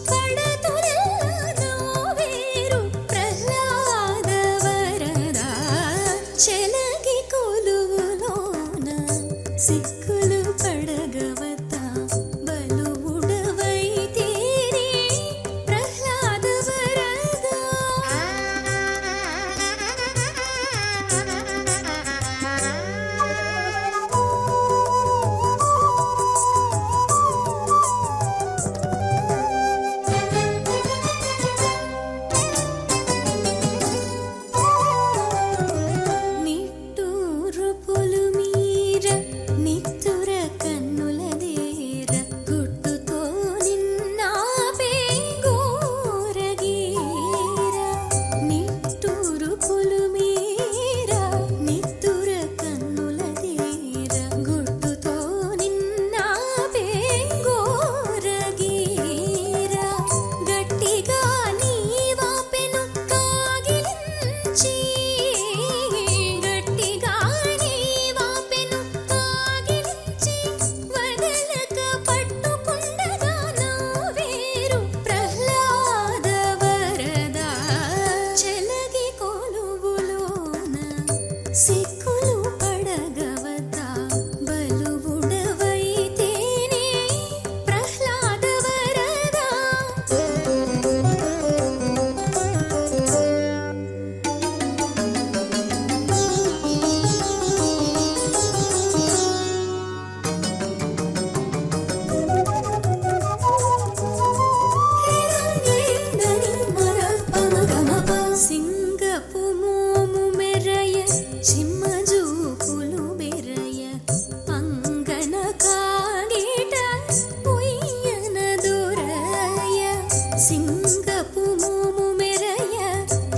పడతులను వేరు ప్రహ్లాద వరద చెలగి కొలువులోన సిక్కులు పడగవత బలువుడవైతేనే ప్రహ్లాద వరద. నిట్టూరు పులుమీర నిత్తుర కన్నులదేర గుట్టుతో నిన్నాపే గోరగీర. నిట్టూరు పులుమీర నిత్తుర కన్నులదేర గుట్టుతో నిన్నాపే గోరగీర. గట్టిగా నీవాపెను కాగిలించి గట్టిగా నీవాపెను కాగిలించి వదలక పట్టుకుండగా నా వేరు ప్రహ్లాద వరద చెలగి కొలువులోన సిక్కులు పడగవత బలువుడవైతేనే ప్రహ్లాద వరద. సింగపు మోము మెరయ చిమ్మజూపులు మెరయ అంగన కాగిట ఉయ్యన దొరయ. సింగపు మోము మెరయ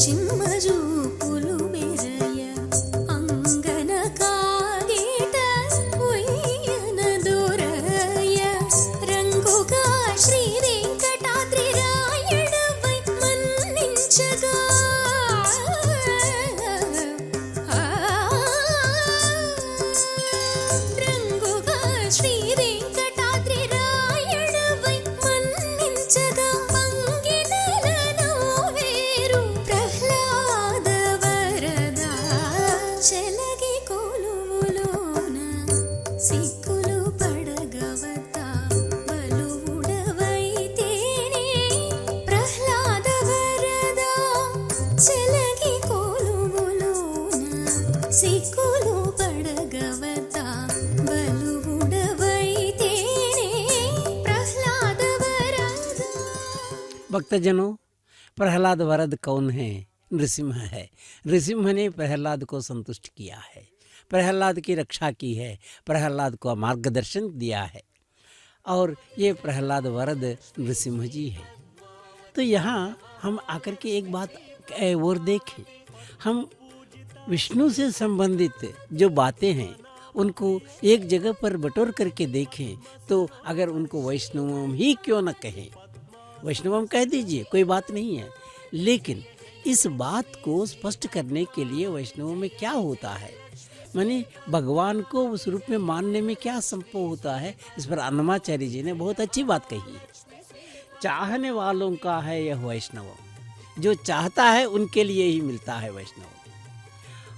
చిమ్మజూపులు మెరయ అంగన కాగిట ఉయ్యన దొరయ. రంగుగా శ్రీ వెంకటాద్రి రాయడవై మన్నించగా రంగుగా శ్రీ వెంకటాద్రి రాయడవై మన్నించగా పంగినలను వేరు ప్రహ్లాద వరద చెలగి కొలువులోన సిక్కులు పడగవత బలువుడవైతేనే ప్రహ్లాద వరద చెలగి కొలువులోన సిక్కులు పడగవత బలువుడవైతేనే ప్రహ్లాద వరద. भक्तजनों, प्रहलाद वरद कौन है? नृसिंह है। नृसिंह ने प्रहलाद को संतुष्ट किया है, प्रहलाद की रक्षा की है, प्रहलाद को मार्गदर्शन दिया है और ये प्रहलाद वरद नृसिंह जी है। तो यहाँ हम आकर के एक बात और देखें, हम विष्णु से संबंधित जो बातें हैं उनको एक जगह पर बटोर करके देखें तो अगर उनको वैष्णवम ही क्यों न कहें, वैष्णवम कह दीजिए, कोई बात नहीं है, लेकिन इस बात को स्पष्ट करने के लिए वैष्णवों में क्या होता है, माने भगवान को उस रूप में मानने में क्या संभव होता है, इस पर अन्नमाचार्य जी ने बहुत अच्छी बात कही है। चाहने वालों का है यह वैष्णव, जो चाहता है उनके लिए ही मिलता है वैष्णव।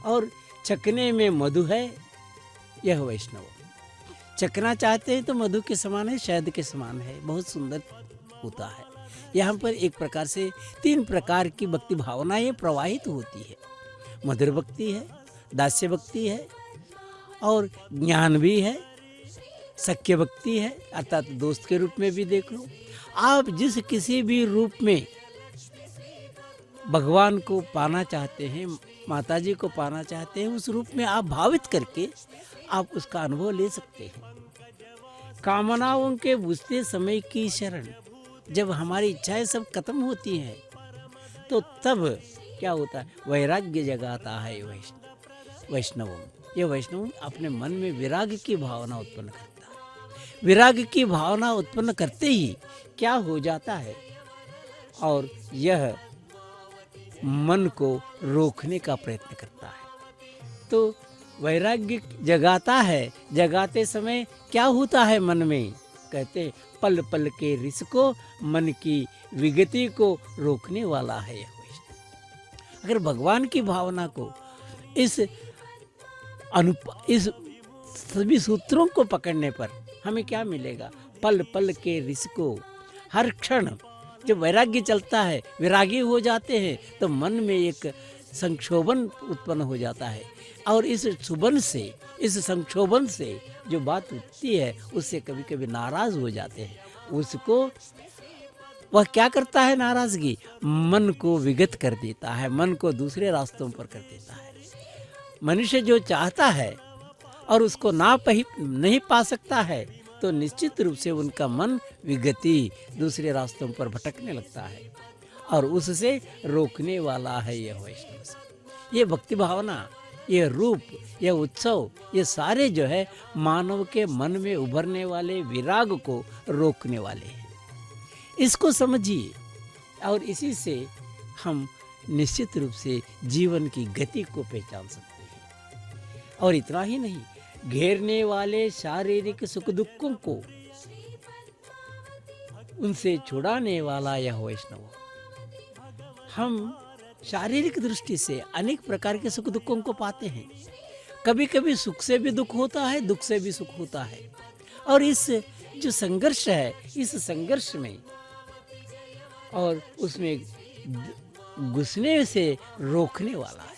और चखने में मधु है यह वैष्णव, चखना चाहते हैं तो मधु के समान है, शहद के समान है, बहुत सुंदर होता है। यहाँ पर एक प्रकार से 3 प्रकार की भक्ति भावनाएं प्रवाहित होती है। मधुर भक्ति है, दास्य भक्ति है और ज्ञान भी है, सख्य भक्ति है, अर्थात दोस्त के रूप में भी देख लो। आप जिस किसी भी रूप में भगवान को पाना चाहते हैं, माता जी को पाना चाहते हैं, उस रूप में आप भावित करके आप उसका अनुभव ले सकते हैं। कामनाओं के बुझते समय की शरण, जब हमारी इच्छाएं सब खत्म होती हैं तो तब क्या होता है, वैराग्य जगाता है वैष्णव। ये वैष्णव अपने मन में विराग की भावना उत्पन्न करता है। विराग की भावना उत्पन्न करते ही क्या हो जाता है, और यह मन को रोकने का प्रयत्न करता है। तो वैराग्य जगाता है, जगाते समय क्या होता है मन में, कहते हैं पल पल के रिस को, मन की विगति को रोकने वाला है यह वैष्णव। अगर भगवान की भावना को इस सभी सूत्रों को पकड़ने पर हमें क्या मिलेगा? पल पल के रिस को, हर क्षण जब वैराग्य चलता है, विरागी हो जाते हैं तो मन में एक संक्षोभन उत्पन्न हो जाता है, और इस सुबन से, इस संक्षोभन से जो बात उठती है उससे कभी कभी नाराज हो जाते हैं। उसको वह क्या करता है? नाराजगी मन को विगत कर देता है, मन को दूसरे रास्तों पर कर देता है। मनुष्य जो चाहता है और उसको नहीं पा सकता है तो निश्चित रूप से उनका मन विगति, दूसरे रास्तों पर भटकने लगता है, और उससे रोकने वाला है यह वैष्णव। ये भक्ति भावना, ये रूप, ये उत्सव, ये सारे जो है मानव के मन में उभरने वाले विराग को रोकने वाले हैं। इसको समझिए, और इसी से हम निश्चित रूप से जीवन की गति को पहचान सकते हैं। और इतना ही नहीं, घेरने वाले शारीरिक सुख दुखों को उनसे छुड़ाने वाला यह वैष्णव। हम शारीरिक दृष्टि से अनेक प्रकार के सुख दुखों को पाते हैं। कभी कभी सुख से भी दुख होता है, दुख से भी सुख होता है, और इस जो संघर्ष है, इस संघर्ष में और उसमें घुसने से रोकने वाला है।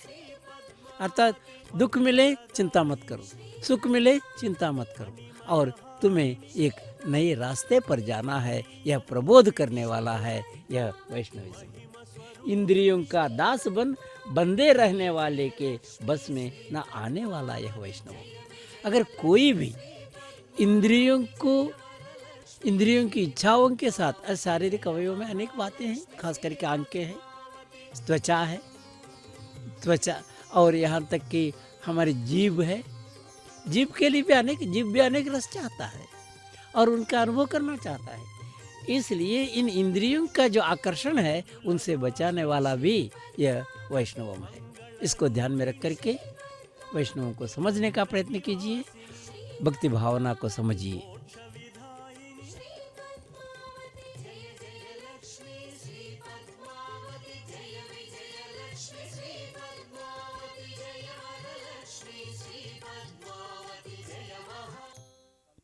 अर्थात दुख मिले चिंता मत करो, सुख मिले चिंता मत करो, और तुम्हें एक नए रास्ते पर जाना है, यह प्रबोध करने वाला है यह वैष्णविज्म। इंद्रियों का दास बंदे रहने वाले के बस में न आने वाला यह वैष्णव। अगर कोई भी इंद्रियों की इच्छाओं के साथ, शारीरिक अवयवों में अनेक बातें हैं, खास करके आंखें हैं, त्वचा और यहाँ तक कि हमारी जीभ है। जीभ के लिए भी अनेक रस चाहता है और उनका अनुभव करना चाहता है। इसलिए इन इंद्रियों का जो आकर्षण है उनसे बचाने वाला भी यह वैष्णवम है। इसको ध्यान में रख करके वैष्णवों को समझने का प्रयत्न कीजिए, भक्ति भावना को समझिए।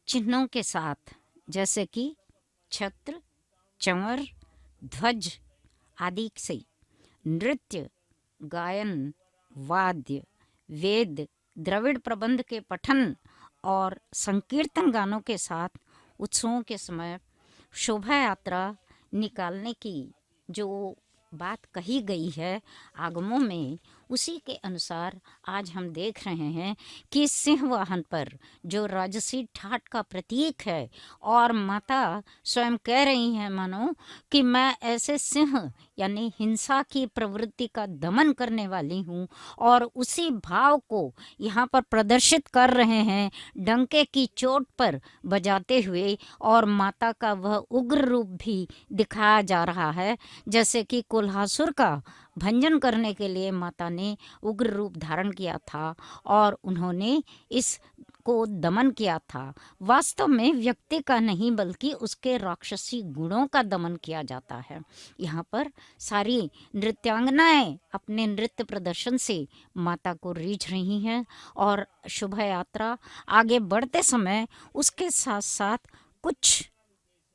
चिन्हों के साथ, जैसे कि छत्र, चंवर, ध्वज आदि से नृत्य, गायन, वाद्य, वेद, द्रविड़ प्रबंध के पठन और संकीर्तन गानों के साथ उत्सवों के समय शोभा यात्रा निकालने की जो बात कही गई है आगमों में, उसी के अनुसार आज हम देख रहे हैं कि सिंह वाहन पर जो राजसी ठाट का प्रतीक है, और माता स्वयं कह रही हैं मानो कि मैं ऐसे सिंह यानी हिंसा की प्रवृत्ति का दमन करने वाली हूँ, और उसी भाव को यहाँ पर प्रदर्शित कर रहे हैं डंके की चोट पर बजाते हुए, और माता का वह उग्र रूप भी दिखाया जा रहा है। जैसे कि कोल्हासुर का भंजन करने के लिए माता ने उग्र रूप धारण किया था और उन्होंने इस को दमन किया था। वास्तव में व्यक्ति का नहीं बल्कि उसके राक्षसी गुणों का दमन किया जाता है। यहाँ पर सारी नृत्यांगनाएं अपने नृत्य प्रदर्शन से माता को रीझ रही हैं, और शोभा यात्रा आगे बढ़ते समय उसके साथ साथ कुछ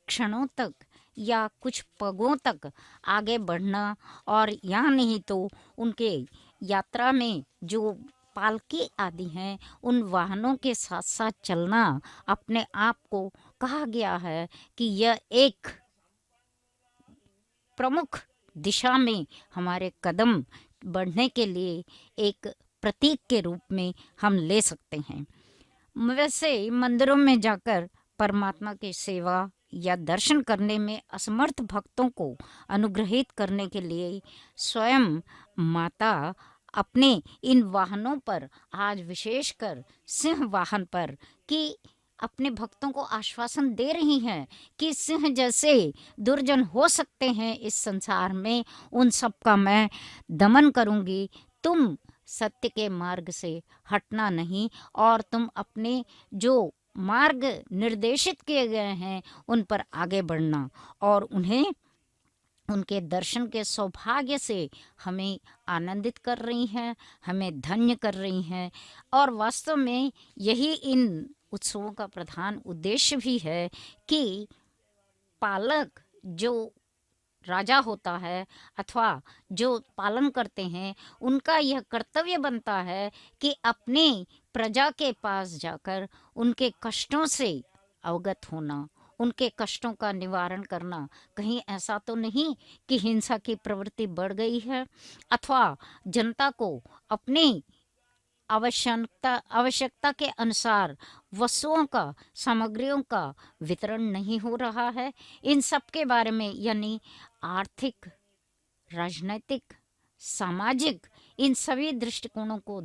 क्षणों तक या कुछ पगों तक आगे बढ़ना, और यहाँ नहीं तो उनके यात्रा में जो पालकी आदि हैं उन वाहनों के साथ साथ चलना अपने आप को कहा गया है कि यह एक प्रमुख दिशा में हमारे कदम बढ़ने के लिए एक प्रतीक के रूप में हम ले सकते हैं। वैसे मंदिरों में जाकर परमात्मा की सेवा या दर्शन करने में असमर्थ भक्तों को अनुग्रहित करने के लिए स्वयं माता अपने इन वाहनों पर, आज विशेषकर सिंह वाहन पर, कि अपने भक्तों को आश्वासन दे रही हैं कि सिंह जैसे दुर्जन हो सकते हैं इस संसार में, उन सब का मैं दमन करूंगी। तुम सत्य के मार्ग से हटना नहीं, और तुम अपने जो मार्ग निर्देशित किए गए हैं उन पर आगे बढ़ना और उन्हें उनके दर्शन के सौभाग्य से हमें आनंदित कर रही हैं, हमें धन्य कर रही हैं। और वास्तव में यही इन उत्सवों का प्रधान उद्देश्य भी है कि पालक जो राजा होता है अथवा जो पालन करते हैं, उनका यह कर्तव्य बनता है कि अपने प्रजा के पास जाकर उनके कष्टों से अवगत होना, उनके कष्टों का निवारण करना। कहीं ऐसा तो नहीं कि हिंसा की प्रवृत्ति बढ़ गई है अथवा जनता को अपनी आवश्यकता के अनुसार वस्तुओं का, सामग्रियों का वितरण नहीं हो रहा है। इन सब के बारे में, यानी आर्थिक, राजनैतिक, सामाजिक, इन सभी दृष्टिकोणों को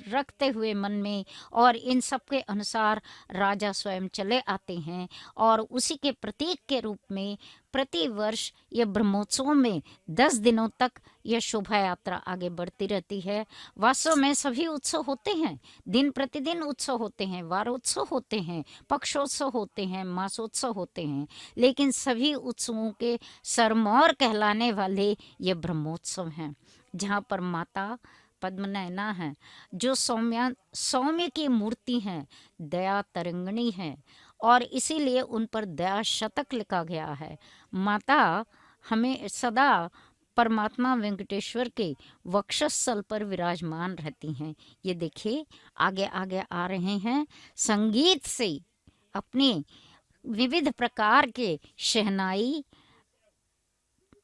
रखते हुए मन में और इन सब के अनुसार राजा स्वयं चले आते हैं और उसी के प्रतीक के रूप में प्रति वर्ष यह ब्रह्मोत्सव में 10 दिनों तक यह शोभा यात्रा आगे बढ़ती रहती है। वास्तव में सभी उत्सव होते हैं, दिन प्रतिदिन उत्सव होते हैं, वारोत्सव होते हैं, पक्षोत्सव होते हैं, मासोत्सव होते हैं, लेकिन सभी उत्सवों के सरमौर कहलाने वाले ये ब्रह्मोत्सव हैं, जहाँ पर माता पद्मनयना है, जो सौम्य की मूर्ति हैं, दया तरंगिणी है और इसीलिए उन पर दया शतक लिखा गया है। माता हमें सदा परमात्मा वेंकटेश्वर के वक्षस्थल पर विराजमान रहती हैं। ये देखिए आगे आगे आ रहे हैं, संगीत से अपने विविध प्रकार के शहनाई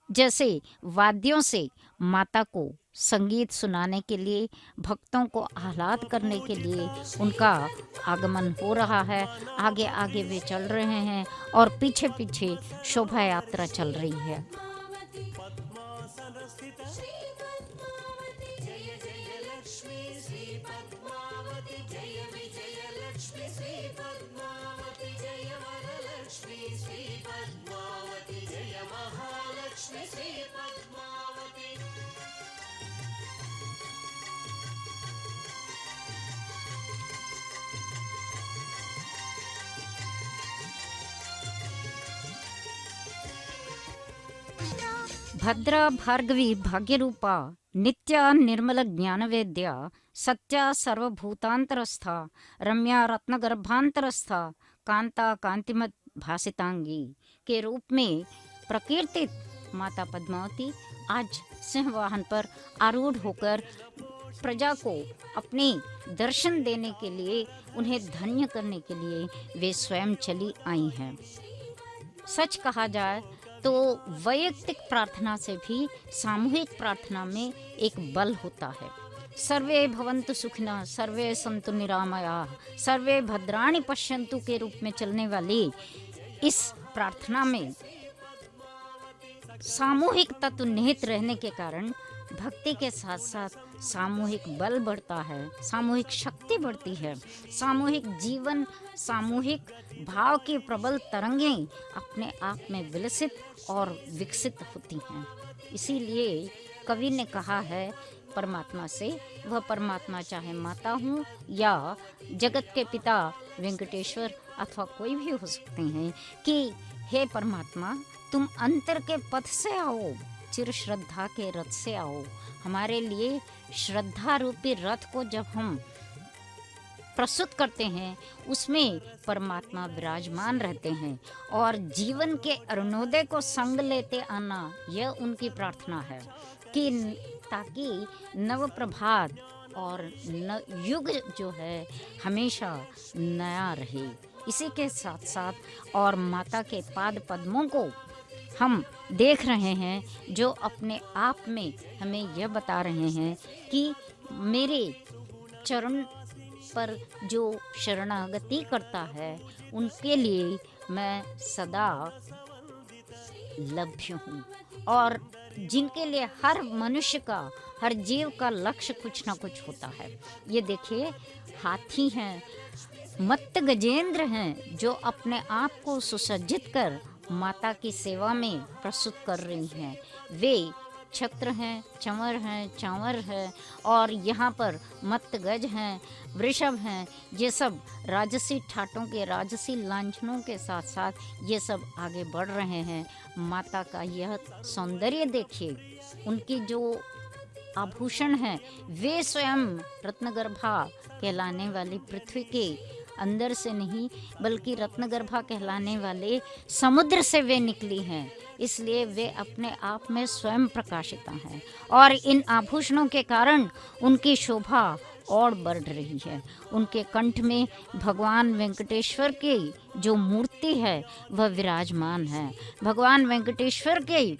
जैसे वाद्यों से माता को संगीत सुनाने के लिए, भक्तों को आह्लाद करने के लिए उनका आगमन हो रहा है। आगे आगे वे चल रहे हैं और पीछे पीछे शोभा यात्रा चल रही है। भद्रा भार्गवी भाग्यरूपा नित्या निर्मल ज्ञानवेद्या सत्या सर्वभूतांतरस्था रम्या रत्नगर्भांतरस्था कांता कांतिमत भासितांगी के रूप में प्रकीर्तित माता पद्मावती आज सिंह वाहन पर आरूढ़ होकर प्रजा को अपने दर्शन देने के लिए, उन्हें धन्य करने के लिए वे स्वयं चली आई हैं। सच कहा जाए तो वैयक्तिक प्रार्थना से भी सामूहिक प्रार्थना में एक बल होता है। सर्वे भवन्तु सुखिनः, सर्वे सन्तु निरामयाः, सर्वे भद्राणि पश्यन्तु के रूप में चलने वाली इस प्रार्थना में सामूहिक तत्व निहित रहने के कारण भक्ति के साथ साथ सामूहिक बल बढ़ता है, सामूहिक शक्ति बढ़ती है, सामूहिक जीवन, सामूहिक भाव की प्रबल तरंगें अपने आप में विलसित और विकसित होती हैं। इसीलिए कवि ने कहा है परमात्मा से, वह परमात्मा चाहे माता हूँ या जगत के पिता वेंकटेश्वर अथवा कोई भी हो सकते हैं, कि हे परमात्मा तुम अंतर के पथ से आओ, चिर श्रद्धा के रथ से आओ। हमारे लिए श्रद्धा रूपी रथ को जब हम प्रस्तुत करते हैं उसमें परमात्मा विराजमान रहते हैं और जीवन के अरुणोदय को संग लेते आना, यह उनकी प्रार्थना है कि ताकि नव प्रभात और युग जो है हमेशा नया रहे। इसी के साथ साथ और माता के पाद पद्मों को हम देख रहे हैं जो अपने आप में हमें यह बता रहे हैं कि मेरे चरण पर जो शरणागति करता है उनके लिए मैं सदा लभ्य हूँ, और जिनके लिए हर मनुष्य का, हर जीव का लक्ष्य कुछ ना कुछ होता है। ये देखिए हाथी हैं, मत्त गजेंद्र हैं जो अपने आप को सुसज्जित कर माता की सेवा में प्रस्तुत कर रही हैं। वे छत्र हैं, चंवर हैं, चांवर है और यहाँ पर मत्त गज हैं, वृषभ हैं। ये सब राजसी ठाटों के, राजसी लांछनों के साथ साथ ये सब आगे बढ़ रहे हैं। माता का यह सौंदर्य देखिए, उनकी जो आभूषण हैं वे स्वयं रत्नगर्भा कहलाने वाली पृथ्वी के अंदर से नहीं बल्कि रत्नगर्भा कहलाने वाले समुद्र से वे निकली हैं, इसलिए वे अपने आप में स्वयं प्रकाशिता हैं और इन आभूषणों के कारण उनकी शोभा और बढ़ रही है। उनके कंठ में भगवान वेंकटेश्वर की जो मूर्ति है वह विराजमान है। भगवान वेंकटेश्वर के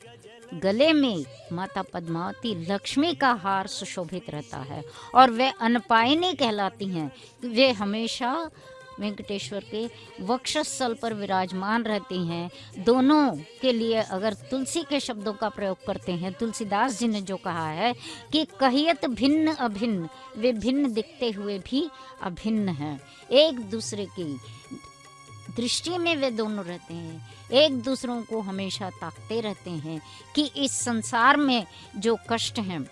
गले में माता पद्मावती लक्ष्मी का हार सुशोभित रहता है और वे अनपायनी कहलाती हैं। वे हमेशा वेंकटेश्वर के वक्षस्थल पर विराजमान रहती हैं। दोनों के लिए अगर तुलसी के शब्दों का प्रयोग करते हैं, तुलसीदास जी ने जो कहा है कि कहियत भिन्न अभिन्न, वे भिन्न दिखते हुए भी अभिन्न हैं। एक दूसरे की दृष्टि में वे दोनों रहते हैं, एक दूसरों को हमेशा ताकते रहते हैं कि इस संसार में जो कष्ट हैं,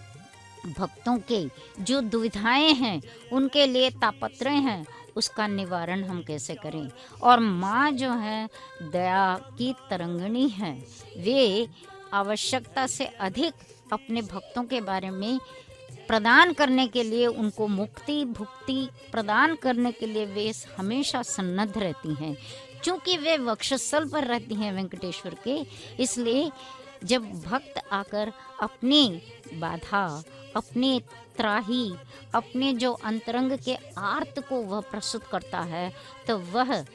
भक्तों के जो दुविधाएं हैं, उनके लिए तापत्र हैं, उसका निवारण हम कैसे करें। और माँ जो है दया की तरंगिणी है, वे आवश्यकता से अधिक अपने भक्तों के बारे में प्रदान करने के लिए, उनको मुक्ति भुक्ति प्रदान करने के लिए वे हमेशा सन्नद्ध रहती हैं। चूँकि वे वक्षस्थल पर रहती हैं वेंकटेश्वर के, इसलिए जब भक्त आकर अपनी बाधा, अपने त्राही, अपने जो अंतरंग के आर्त को वह प्रस्तुत करता है तो वह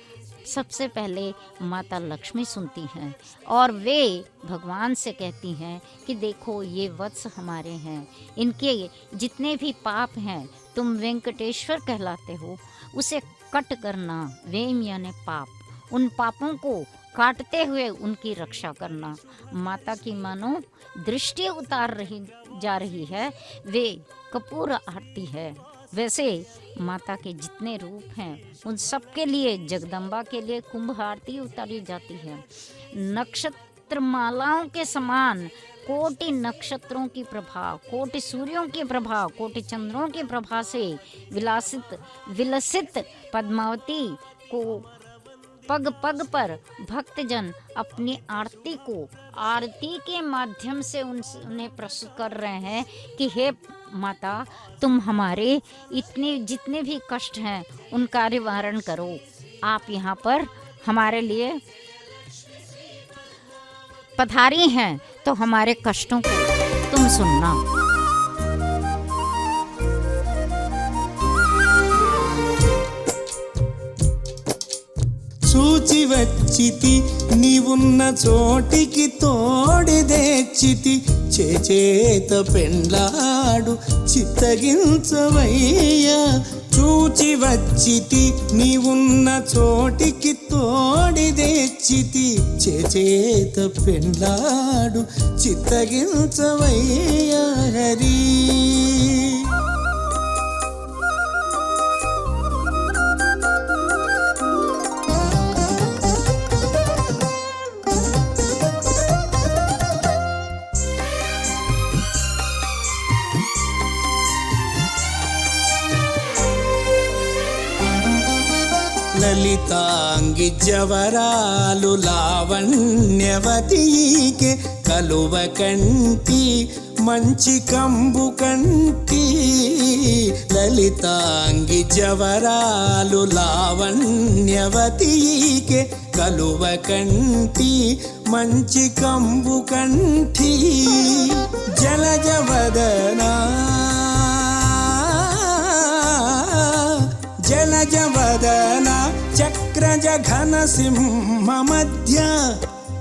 सबसे पहले माता लक्ष्मी सुनती हैं और वे भगवान से कहती हैं कि देखो ये वत्स हमारे हैं, इनके जितने भी पाप हैं तुम वेंकटेश्वर कहलाते हो, उसे कट करना। वेम यानी पाप, उन पापों को काटते हुए उनकी रक्षा करना। माता की मानो दृष्टि उतार जा रही है, वे कपूर आरती है। वैसे माता के जितने रूप हैं उन सब के लिए, जगदम्बा के लिए कुंभ आरती उतारी जाती है। नक्षत्र मालाओं के समान कोटि नक्षत्रों की प्रभा, कोटि सूर्यों की प्रभा, कोटि चंद्रों की प्रभा से विलसित पद्मावती को पग पग पर भक्तजन अपनी आरती को आरती के माध्यम से उन्हें प्रस्तुत कर रहे हैं कि हे माता, तुम हमारे इतने जितने भी कष्ट हैं उनका निवारण करो। आप यहाँ पर हमारे लिए पधारी हैं तो हमारे कष्टों को तुम सुनना। చూచి వచ్చితి నీవున్న చోటికి తోడి తెచ్చితి చేచేత పెండ్లాడు చిత్తగించవయ్యా చూచి వచ్చితి నీవున్న చోటికి తోడి తెచ్చితి చేచేత పెండ్లాడు చిత్తగించవయ్యా హరి లలితాంగి జవరాలు లావణ్యవతికే కలువ కంటి మంచి కంబు కంటి లలితాంగి జవరాలు లావణ్యవతికే కలువ కంటి మంచి కంబు కంటి జలజవదనా జలజవదన చక్రజ ఘన సింహ మధ్య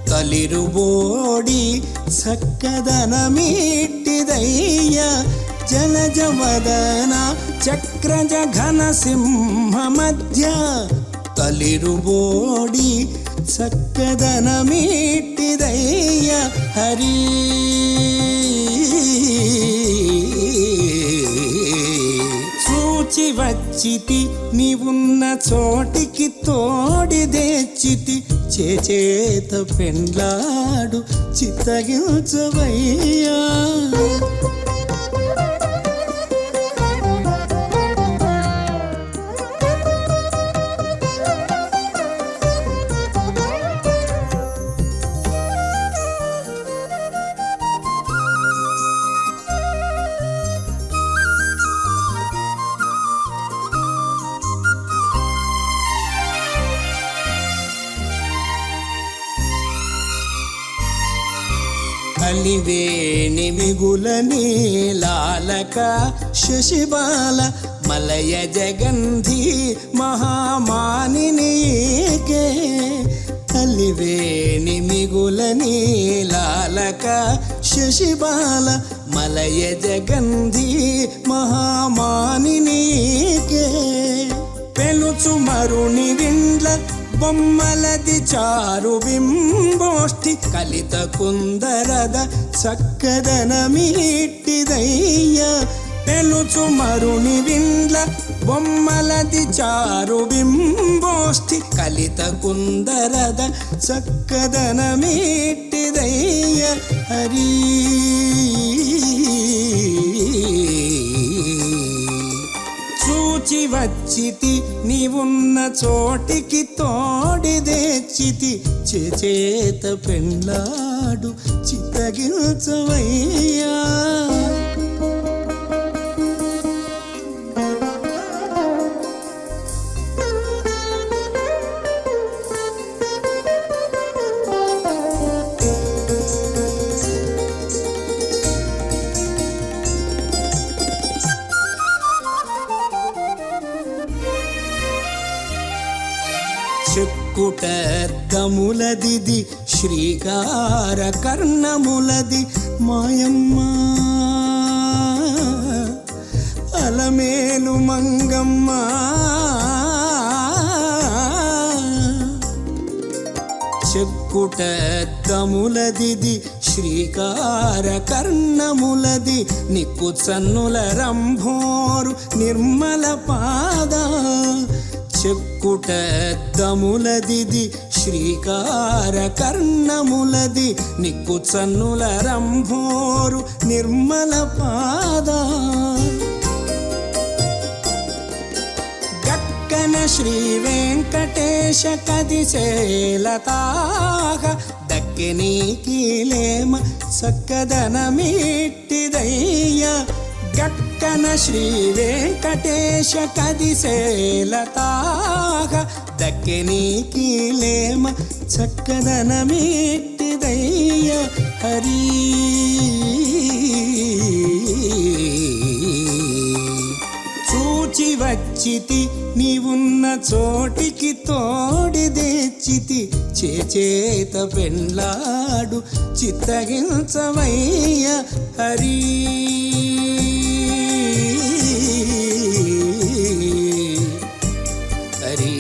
తలిరుబోడి సక్కదనమీట్టిదయ్య జలజవదన చక్రజ ఘన సింహ మధ్య తలిరుబోడి సక్కదనమీట్టిదయ్య హరి చూచి వచ్చితి నీవున్న చోటికి తోడి తెచ్చితి చేచేత పెండ్లాడు చిత్తగించవయ్యా అలివేణి మిగుల నీలాలక శశిబాల మలయ జగంధి మహామానినీకే అలివేణి మిగుల నీలాలక శశిబాల మలయ జగంధి మహామానినీకే పెలుచు మరుని విండ్ల బొమ్మలది చారు బింబోష్ఠి కలిత కుందರದ చక్కదనమీట్టిదయ్య పెలుచు మరుని విండ్ల బొమ్మలది చారు బింబోష్ఠి కలిత కుందರದ చక్కదనమీట్టిదయ్య హరి చూచి వచ్చితి నీవున్న చోటికి తోడిదేచితి చేత పెండ్లాడు చిత్తగించవయ్యా చెక్కుటద్దములదిది శ్రీకార కర్ణములది మాయమ్మ అలమేలు మంగమ్మ చెక్కుటద్దములదిది శ్రీకార కర్ణములది నిక్కు చన్నుల రంభోరు నిర్మల పాద చెక్కుటద్దములదిది శ్రీకార కర్ణములది నిక్కు చన్నుల రంభోరు నిర్మల పాద గక్కన శ్రీ వెంకటేశ కదిశేలతాహ దక్కినీకిలేమ చక్కదనమీట్టిదయ్య గక్కన శ్రీ వెంకటేశ కదిశేలతాహ దక్కినీకిలేమ చక్కదనమీట్టిదయ్య హరి చూచి వచ్చితి నీవున్న చోటికి తోడిదేచితి చేత పెండ్లాడు చిత్తగించవయ్య హరి హరి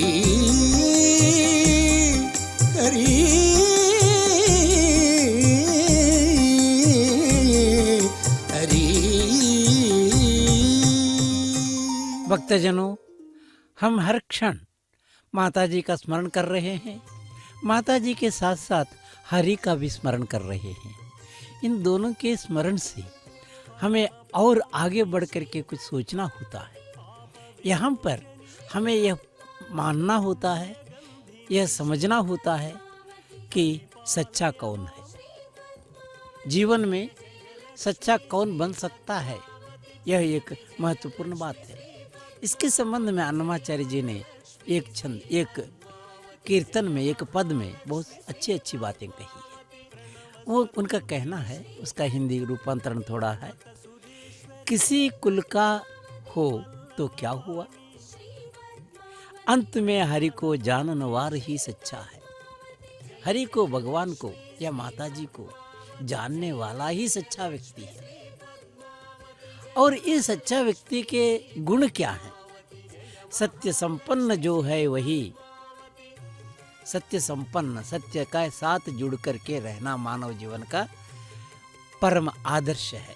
హరి भक्तजनों, हम हर क्षण माता जी का स्मरण कर रहे हैं, माता जी के साथ साथ हरि का भी स्मरण कर रहे हैं। इन दोनों के स्मरण से हमें और आगे बढ़ कर के कुछ सोचना होता है। यहाँ पर हमें यह मानना होता है, यह समझना होता है कि सच्चा कौन है। जीवन में सच्चा कौन बन सकता है, यह एक महत्वपूर्ण बात है। इसके संबंध में अन्नमाचार्य जी ने एक छंद, एक कीर्तन में, एक पद में बहुत अच्छी अच्छी बातें कही है। वो उनका कहना है, उसका हिंदी रूपांतरण थोड़ा है। किसी कुल का हो तो क्या हुआ, अंत में हरि को जाननवार ही सच्चा है। हरि को, भगवान को या माता जी को जानने वाला ही सच्चा व्यक्ति है। और इस सच्चा व्यक्ति के गुण क्या हैं? सत्य संपन्न जो है वही, सत्य संपन्न, सत्य का साथ जुड़ करके रहना मानव जीवन का परम आदर्श है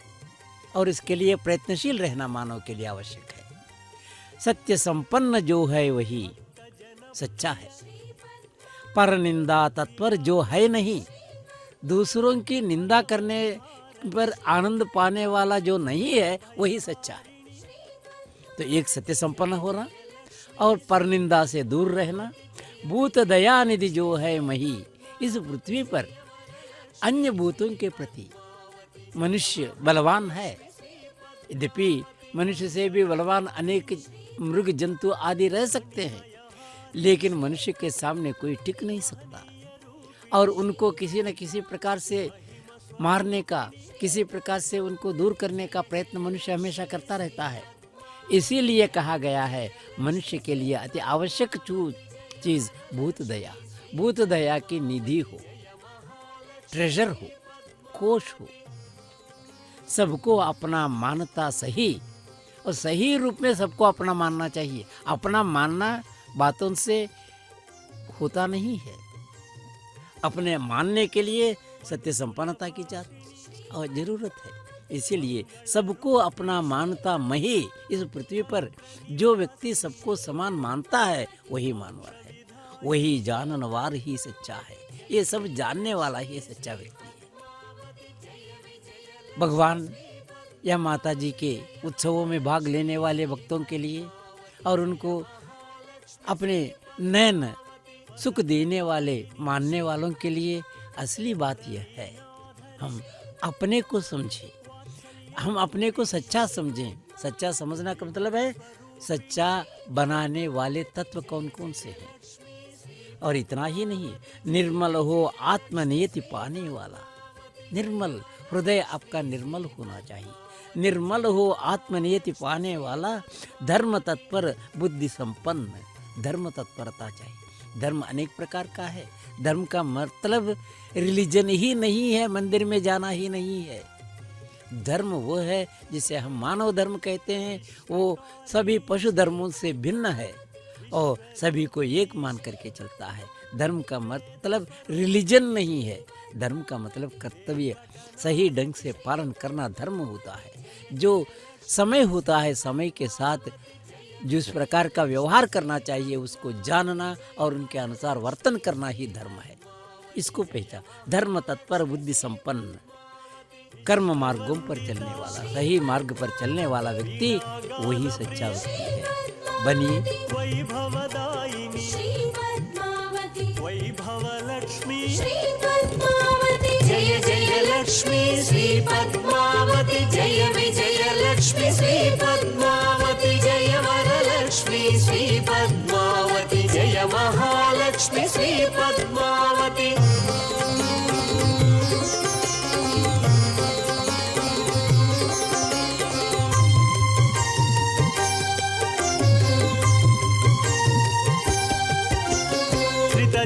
और इसके लिए प्रयत्नशील रहना मानव के लिए आवश्यक है। सत्य संपन्न जो है वही सच्चा है। पर निंदा तत्पर जो है नहीं, दूसरों की निंदा करने पर आनंद पाने वाला जो नहीं है वही सच्चा है। तो एक सत्य संपन्न होना और परनिंदा से दूर रहना, भूत दया निधि जो है मही, इस पृथ्वी पर अन्य भूतों के प्रति मनुष्य बलवान है। यद्यपि मनुष्य से भी बलवान अनेक मृग जंतु आदि रह सकते हैं, लेकिन मनुष्य के सामने कोई टिक नहीं सकता और उनको किसी न किसी प्रकार से मारने का, किसी प्रकार से उनको दूर करने का प्रयत्न मनुष्य हमेशा करता रहता है। इसीलिए कहा गया है मनुष्य के लिए अति आवश्यक चीज़ भूत दया, भूत दया की निधि हो, ट्रेजर हो, कोष हो, सबको अपना मानता सही और सही रूप में सबको अपना मानना चाहिए। अपना मानना बातों से होता नहीं है, अपने मानने के लिए सत्य संपन्नता की और जरूरत है। इसीलिए सबको अपना मानता मही, इस पृथ्वी पर जो व्यक्ति सबको समान मानता है वही मानवर है, वही जाननवार ही सच्चा है। ये सब जानने वाला ही सच्चा व्यक्ति है। भगवान या माता जी के उत्सवों में भाग लेने वाले भक्तों के लिए और उनको अपने नैन सुख देने वाले मानने वालों के लिए असली बात यह है, हम अपने को समझें, हम अपने को सच्चा समझें। सच्चा समझना का मतलब है सच्चा बनाने वाले तत्व कौन कौन से हैं। और इतना ही नहीं, निर्मल हो आत्मनियति पाने वाला, निर्मल हृदय आपका निर्मल होना चाहिए, निर्मल हो आत्मनियति पाने वाला, धर्म तत्पर बुद्धि संपन्न, धर्म तत्परता चाहिए। धर्म अनेक प्रकार का है। धर्म का मतलब रिलीजन ही नहीं है, मंदिर में जाना ही नहीं है। धर्म वो है जिसे हम मानव धर्म कहते हैं, वो सभी पशु धर्मों से भिन्न है और सभी को एक मान करके चलता है। धर्म का मतलब रिलीजन नहीं है, धर्म का मतलब कर्तव्य सही ढंग से पालन करना धर्म होता है। जो समय होता है, समय के साथ जिस प्रकार का व्यवहार करना चाहिए उसको जानना और उनके अनुसार वर्तन करना ही धर्म है। इसको पहचान, धर्म तत्पर बुद्धि संपन्न, कर्म मार्गों पर चलने वाला, सही मार्ग पर चलने वाला व्यक्ति वही सच्चा व्यक्ति है। बनिए वैभवदायिनी श्री पद्मावती, वैभवलक्ष्मी श्री पद्मावती, जय जय लक्ष्मी श्री पद्मावती, जय विजय लक्ष्मी श्री पद्मावती, जय वरलक्ष्मी श्री पद्मावती, जय महालक्ष्मी श्री पद्मावती।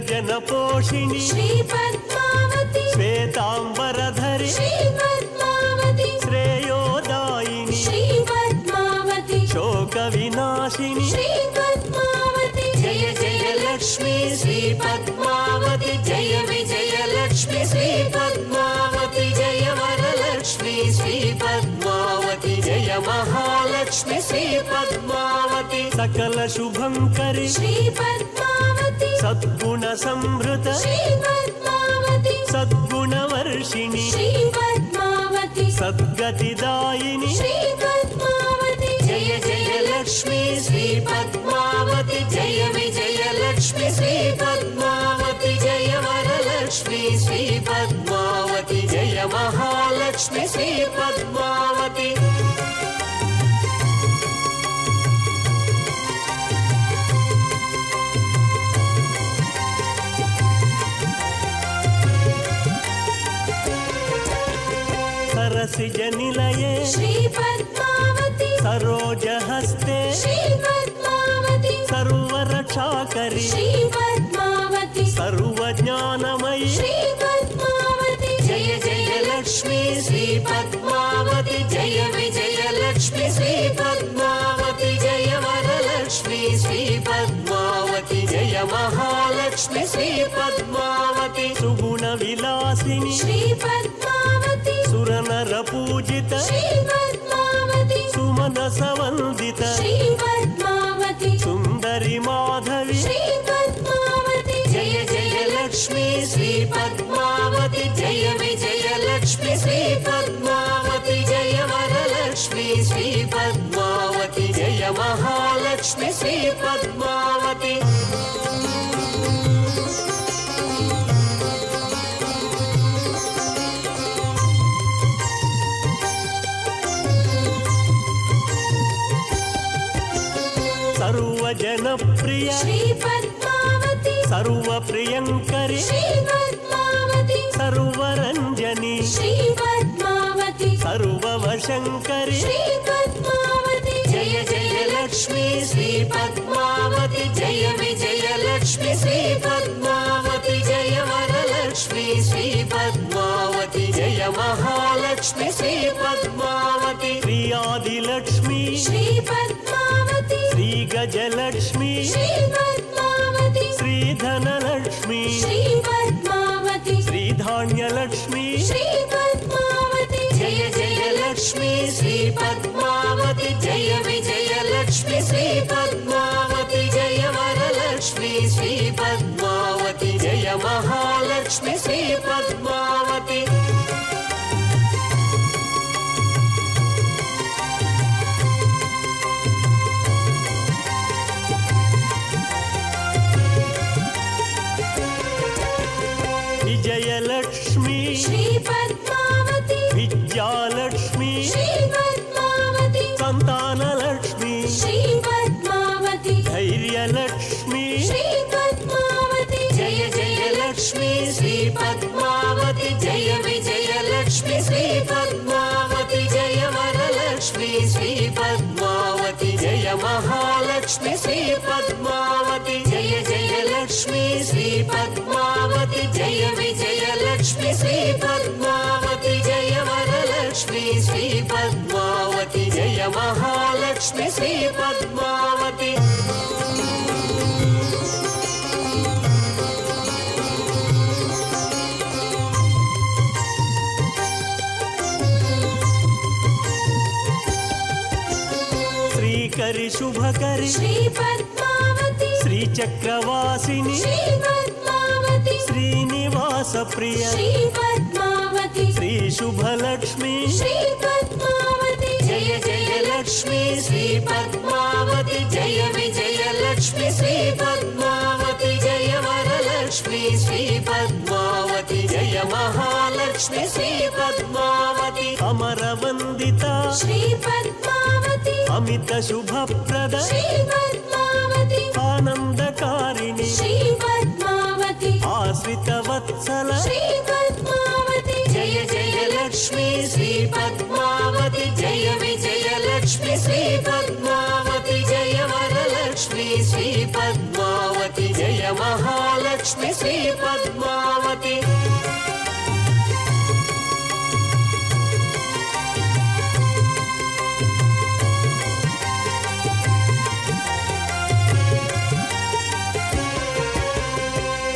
जनपोषिणी श्री पद्मावती, श्वेतांबरधरी श्री पद्मावती, श्रेयोदायिनी श्री पद्मावती, शोकविनाशिनी श्री पद्मावती, जय जय लक्ष्मी श्री पद्मावती, जय विजय लक्ष्मी श्री पद्मावती, जय वरलक्ष्मी श्री पद्मावती, जय महालक्ष्मी श्री पद्मावती। सकल शुभंकरी श्री पद्मावती, सद्गुण समृत श्री पद्मावती, सद्गुणवर्षिणी श्री पद्मावती, सद्गतिदायिनी श्री पद्मावती, जय जय लक्ष्मी श्री पद्मावती, जय विजय लक्ष्मी श्री पद्मावती, जय वरलक्ष्मी श्री पद्मावती, जय महालक्ष्मी श्री पद्मावती। सरसिजनिलये श्री पद्मावती, सरोजहस्ते श्री पद्मावती, सर्वरक्षाकरी श्री पद्मावती, सर्वज्ञानमयी श्री पद्मावती, जय जय लक्ष्मी श्री पद्मावती, जय विजय लक्ष्मी श्री पद्मावती, जय वरलक्ष्मी श्री पद्मावती, जय महालक्ष्मी श्री पद्मावती। सुगुण विलासिनी श्री पद्मावती, सुरनर पूजित श्री पद्मावती, सुमनस वंदित श्री पद्मावती, सुंदरी माधवी श्री पद्मावती, जय जय लक्ष्मी श्री पद्मावती, जय विजय लक्ष्मी श्री पद्मावती, महालक्ष्मी श्री पद्मावती सर्वजनप्रिय श्री पद्मावती सर्वप्रियङ्करि श्री पद्मावती सर्वरञ्जनी श्री पद्मावती सर्ववशङ्करि श्री पद्मावती जय जय लक्ष्मी श्री पद्मावती जय विजय लक्ष्मी श्री पद्मावती जय वरलक्ष्मी श्री पद्मावती जय महालक्ष्मी श्री पद्मावती श्री आदिलक्ष्मी श्री पद्मावती श्री गजलक्ष्मी श्री पद्मावती श्री धनलक्ष्मी श्री पद्मावती श्री धान्यलक्ष्मी श्री पद्मावती जय जय लक्ष्मी श्री पद्मावती जय विजय लक्ष्मी श्री पद्मावती जय वरलक्ष्मी श्री पद्मावती जय महालक्ष्मी श्री पद्मावती विजयलक्ष्मी श्री पद्मावती विद्यालक्ष्मी श्री पद्मावती संतानलक्ष्मी श्री पद्मावती धैर्यलक्ष्मी श्री पद्मावती जय जय लक्ष्मी श्री पद्मावती जय विजय लक्ष्मी श्री पद्मावती जय वरलक्ष्मी श्री पद्मावती जय महालक्ष्मी श्री पद्मावती जय जय लक्ष्मी श्री पद्मावती जय विजय लक्ष्मी श्री पद्मावती जय वरलक्ष्मी श्री पद्मावती जय महालक्ष्मी श्री पद्मावती श्रीकरि शुभकरि श्री पद्मावती श्री चक्रवासिनी श्री पद्मावती श्रीनिवास प्रिय श्री पद्मावती श्री शुभलक्ष्मी श्री पद्मावती जय जय लक्ष्मी श्री पद्मावती जय विजय लक्ष्मी श्री पद्मावती जय वरलक्ष्मी श्री पद्मावती जय महालक्ष्मी श्री पद्मावती अमरवन्दिता श्री पद्मावती अमित शुभप्रद श्री पद्मावती आनन्दकारिणी श्री पद्मावती आश्रित वत्सल श्री पद्मावती जय जय लक्ष्मी श्री पद्मावती जय विजय लक्ष्मी श्री पद्मावती जय वरलक्ष्मी श्री पद्मावती जय महालक्ष्मी श्री पद्मावती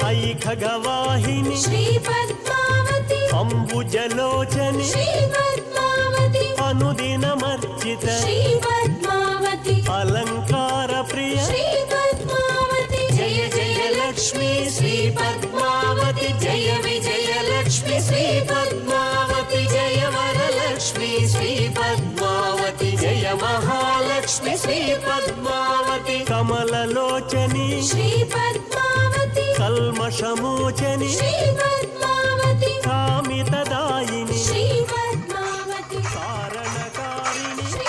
ऐ खगवाहिनी श्री पद्मावती अम्बुजलोचनि श्री पद्मावती अनुदिनमर्चित श्री पद्मावती अलङ्कार प्रिय श्री पद्मावती जय जय लक्ष्मी श्री पद्मावती जय विजय लक्ष्मी श्री पद्मावती जय वरलक्ष्मी श्री पद्मावती जय महालक्ष्मी श्री पद्मावती कमललोचनी श्री पद्मावती कल्मषमोचनी श्री पद्मावती कामितदायिनी श्री पद्मावती कारणकारिणी श्री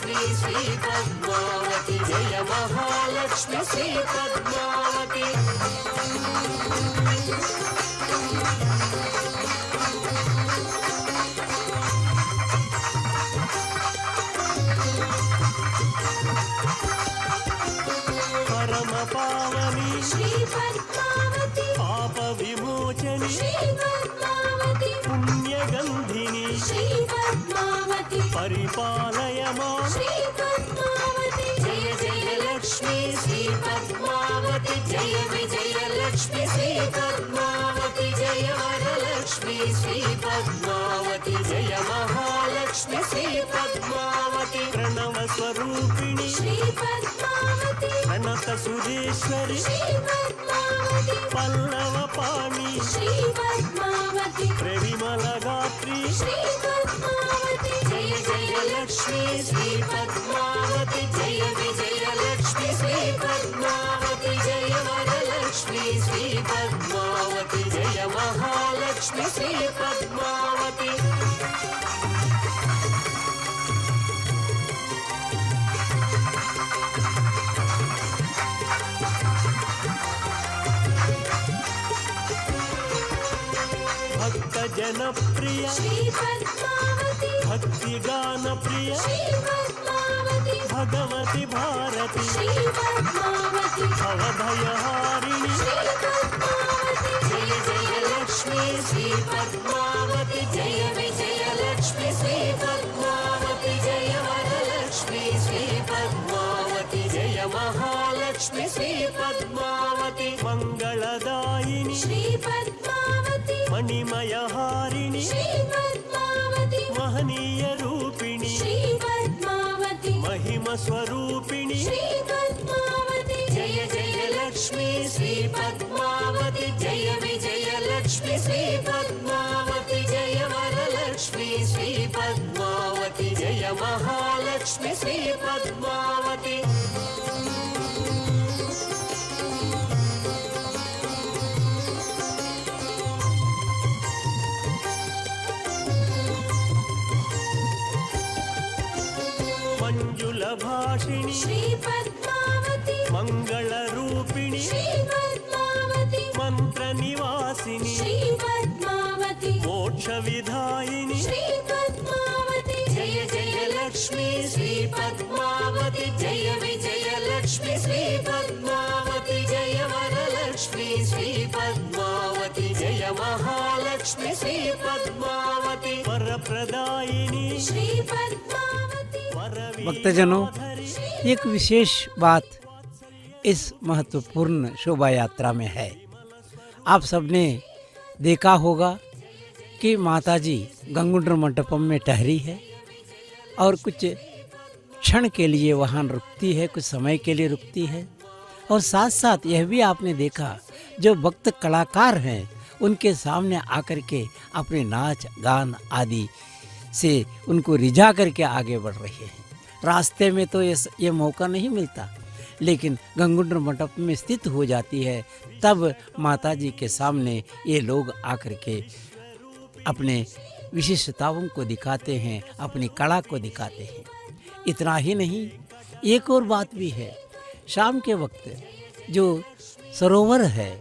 लक्ष्मी श्री पद्मावती जय महालक्ष्मी श्री पद्मावती परम पावनी श्री पद्मावती पाप विमोचनी श्री पद्मावती पुण्यगंधिनी श्री पद्मावती परिपालय मां श्री पद्मावती जय जय लक्ष्मी श्री पद्मावती जय विजय लक्ष्मी श्री पद्मावती जय वरलक्ष्मी श्री पद्मावती जय महालक्ष्मी श्री पद्मावती प्रणव स्वरूपिणी श्री पद्मावती प्रणत सुरेश्वरी श्री पद्मावती पल्लव पाणी श्री पद्मावती प्रेमिमल गात्री श्री पद्मावती जय जय लक्ष्मी श्री पद्मावती जय विजय लक्ष्मी श्री पद्मावती जय वरलक्ष्मी श्री पद्मावती जय महालक्ष्मी श्री पद्मावती भक्त जनप्रिय श्री पद्मावती भक्ति गान प्रिय श्री पद्मावती भगवती भारती श्री पद्मावती भवभयहारिणी श्री पद्मावती जय जय लक्ष्मी श्री पद्मावती जय विजय लक्ष्मी श्री पद्मावती जय वरलक्ष्मी श्री पद्मावती जय महालक्ष्मी श्री पद्मावती मंगलदायिनी श्री पद्मावती मणिमयहारिणी श्री पद्मावती महनीय रूपिणी श्री पद्मावती महिम स्वरूपिणी श्री पद्मावती जय जय लक्ष्मी श्री पद्मावती जय विजय लक्ष्मी श्री पद्मावती जय वरलक्ष्मी श्री पद्मावती जय महालक्ष्मी श्री पद्मावती मंजुल भाषिणी श्री पद्मावती मंगल रूपिणी श्री पद्मावती मंत्र निवासिनी श्री पद्मावती मोक्ष विधायिनी श्री पद्मावती जय जय लक्ष्मी श्री पद्मावती जय विजय लक्ष्मी श्री पद्मावती जय वरलक्ष्मी श्री पद्मावती जय महालक्ष्मी श्री पद्मावती वरप्रदायिनी श्री पद्मावती भक्तजनों, एक विशेष बात इस महत्वपूर्ण शोभा यात्रा में है। आप सबने देखा होगा कि माताजी गंगुंड्र मंडपम में ठहरी है और कुछ क्षण के लिए वहाँ रुकती है, कुछ समय के लिए रुकती है। और साथ साथ यह भी आपने देखा जो भक्त कलाकार हैं उनके सामने आकर के अपने नाच गान आदि से उनको रिझा करके आगे बढ़ रहे हैं। रास्ते में तो ये मौका नहीं मिलता, लेकिन गंगुंड्र मंडप में स्थित हो जाती है, तब माताजी के सामने ये लोग आकर के अपने विशिष्टताओं को दिखाते हैं, अपनी कला को दिखाते हैं। इतना ही नहीं, एक और बात भी है। शाम के वक्त जो सरोवर है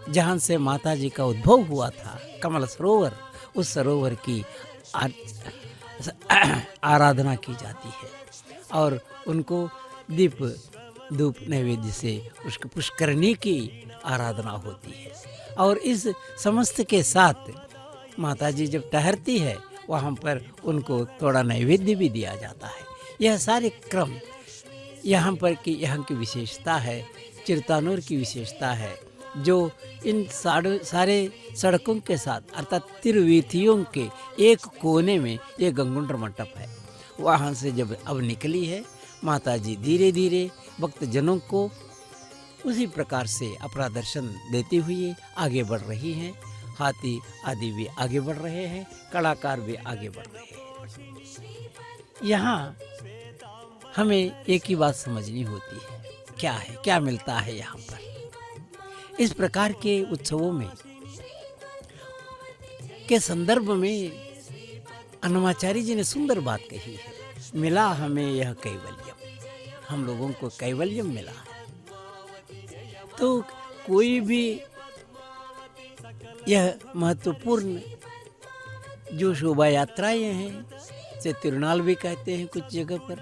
जहाँ से माताजी का उद्भव हुआ था, कमल सरोवर, उस सरोवर की आराधना की जाती है और उनको दीप धूप नैवेद्य से उसके पुष्करणी की आराधना होती है। और इस समस्त के साथ माताजी जब ठहरती है वहाँ पर उनको थोड़ा नैवेद्य भी दिया जाता है। यह सारे क्रम यहाँ पर की यहाँ की विशेषता है, चिरतानूर की विशेषता है, जो इन सारे सड़कों के साथ अर्थात त्रिवीथियों के एक कोने में ये गंगुंड्र मंडप है। वहाँ से जब अब निकली है माताजी धीरे धीरे भक्तजनों को उसी प्रकार से अपना दर्शन देती हुई आगे बढ़ रही हैं। हाथी आदि भी आगे बढ़ रहे हैं, कलाकार भी आगे बढ़ रहे हैं। यहाँ हमें एक ही बात समझनी होती है, क्या है, क्या मिलता है यहाँ पर। इस प्रकार के उत्सवों में के संदर्भ में अन्नमाचार्य जी ने सुंदर बात कही है। मिला हमें यह कैवल्यम, हम लोगों को कैवल्यम मिला है। तो कोई भी यह महत्वपूर्ण जो शोभा यात्राएं हैं, से तिरुनाल भी कहते हैं कुछ जगह पर,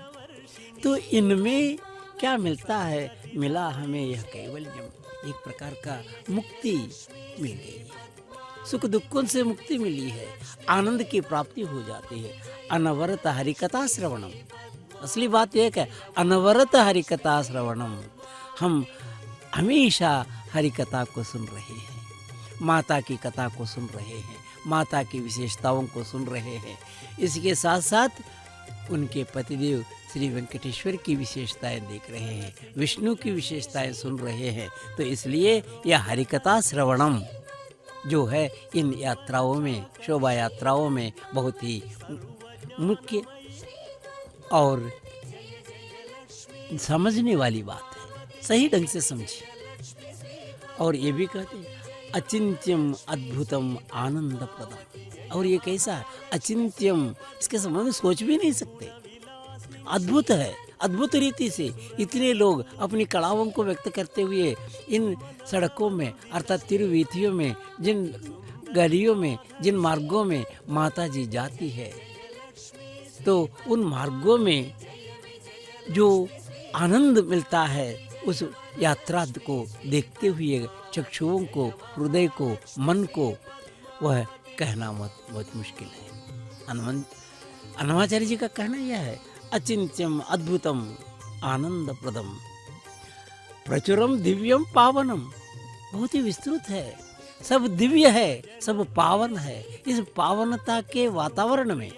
तो इनमें क्या मिलता है? मिला हमें यह कैवल्यम, एक प्रकार का मुक्ति मिल गई है, सुख दुखों से मुक्ति मिली है, आनंद की प्राप्ति हो जाती है। अनवरत हरिकथा श्रवणम, असली बात यह है, अनवरत हरिकथा श्रवणम, हम हमेशा हरिकथा को सुन रहे हैं, माता की कथा को सुन रहे हैं, माता की विशेषताओं को सुन रहे हैं, इसके साथ साथ उनके पतिदेव श्री वेंकटेश्वर की विशेषताएं देख रहे हैं, विष्णु की विशेषताएं सुन रहे हैं। तो इसलिए यह हरिकथा श्रवणम जो है इन यात्राओं में, शोभा यात्राओं में बहुत ही मुख्य और समझने वाली बात है, सही ढंग से समझिए। और ये भी कहते हैं अचिंत्यम अद्भुतम आनंदप्रदम, और ये कैसा है? अचिंत्यम, इसके संबंध में सोच भी नहीं सकते, अद्भुत है। अद्भुत रीति से इतने लोग अपनी कलाओं को व्यक्त करते हुए इन सड़कों में अर्थात तिरुवीथियों में, जिन गलियों में, जिन मार्गों में माता जी जाती है, तो उन मार्गों में जो आनंद मिलता है उस यात्रा को देखते हुए चक्षुओं को, हृदय को, मन को, वह कहना बहुत मुश्किल है। अन्नमाचार्य जी का कहना यह है, अचिंत्यम अद्भुतम आनंदप्रदम प्रचुरम दिव्यम पावनम, बहुत ही विस्तृत है, सब दिव्य है, सब पावन है। इस पावनता के वातावरण में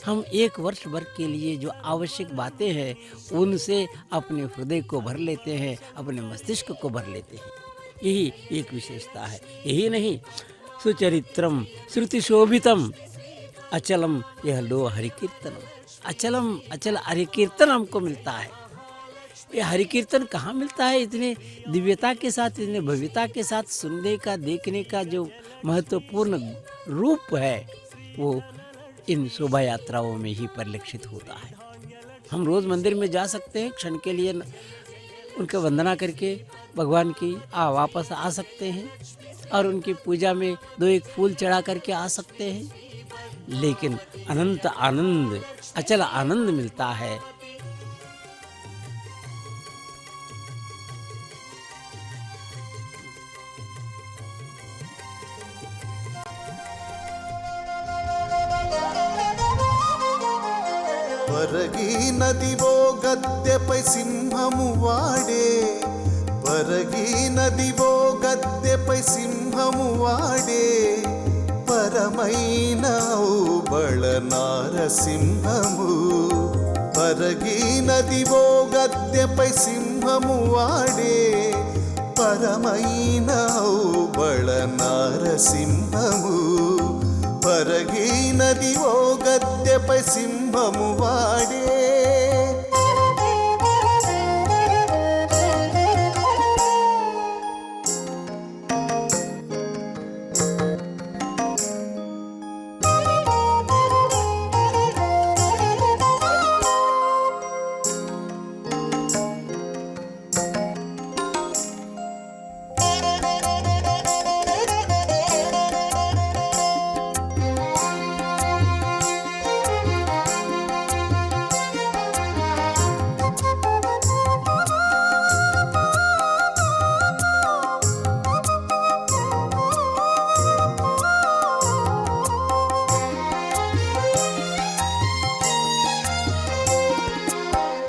हम एक वर्ष भर के लिए जो आवश्यक बातें हैं उनसे अपने हृदय को भर लेते हैं, अपने मस्तिष्क को भर लेते हैं, यही एक विशेषता है। यही नहीं, सुचरित्रम श्रुति शोभितम अचलम, यह लो हरिकीर्तनम, अचलम अचल हरिकीर्तन हमको मिलता है। ये हरिकीर्तन कहाँ मिलता है? इतने दिव्यता के साथ, इतने भव्यता के साथ सुनने का, देखने का जो महत्वपूर्ण रूप है वो इन शोभा यात्राओं में ही परिलक्षित होता है। हम रोज़ मंदिर में जा सकते हैं, क्षण के लिए उनका वंदना करके भगवान की वापस आ सकते हैं और उनकी पूजा में 2-1 फूल चढ़ा करके आ सकते हैं, लेकिन अनंत आनंद, अचल आनंद मिलता है। పరగి నదివో గద్దెపై సింహము వాడే, పరగి నదివో గద్దెపై సింహము వాడే, పరమైన బళ నారసింహము. పరగి నదివో గద్దెపై సింహము వాడే, పరమైన బళ నారసింహము. పరగి నదివో గద్దెపై సింహము వాడే.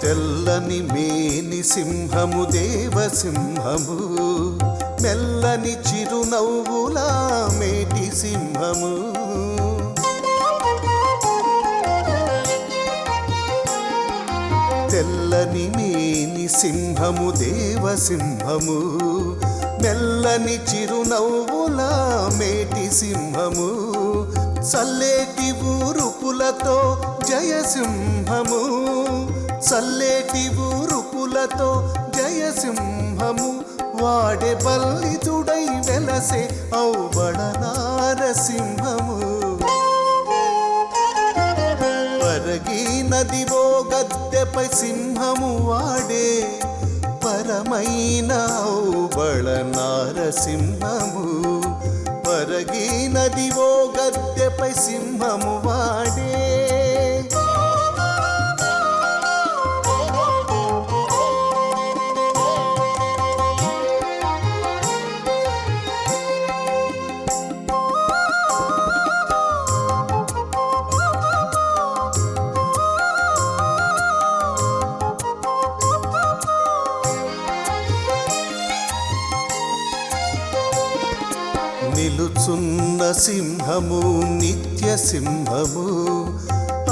తెల్లని మేని సింహము దేవసింహము, మెల్లని చిరునవ్వుల మేటి సింహము. తెల్లని మేని సింహము దేవసింహము, మెల్లని చిరునవ్వుల మేటి సింహము. చల్లేటి ఊరుపులతో జయసింహము, చల్లేటి ఊరుపులతో జయసింహము. వాడే బల్లితుడై వెలసే ఔబళ నారసింహము. పరగి పరగినదివో గద్దెపై సింహము వాడే పరమైన ఔబళ నారసింహము పరగినదివో గద్దెపై సింహము వాడే నిలుచున్న సింహము నిత్య సింహము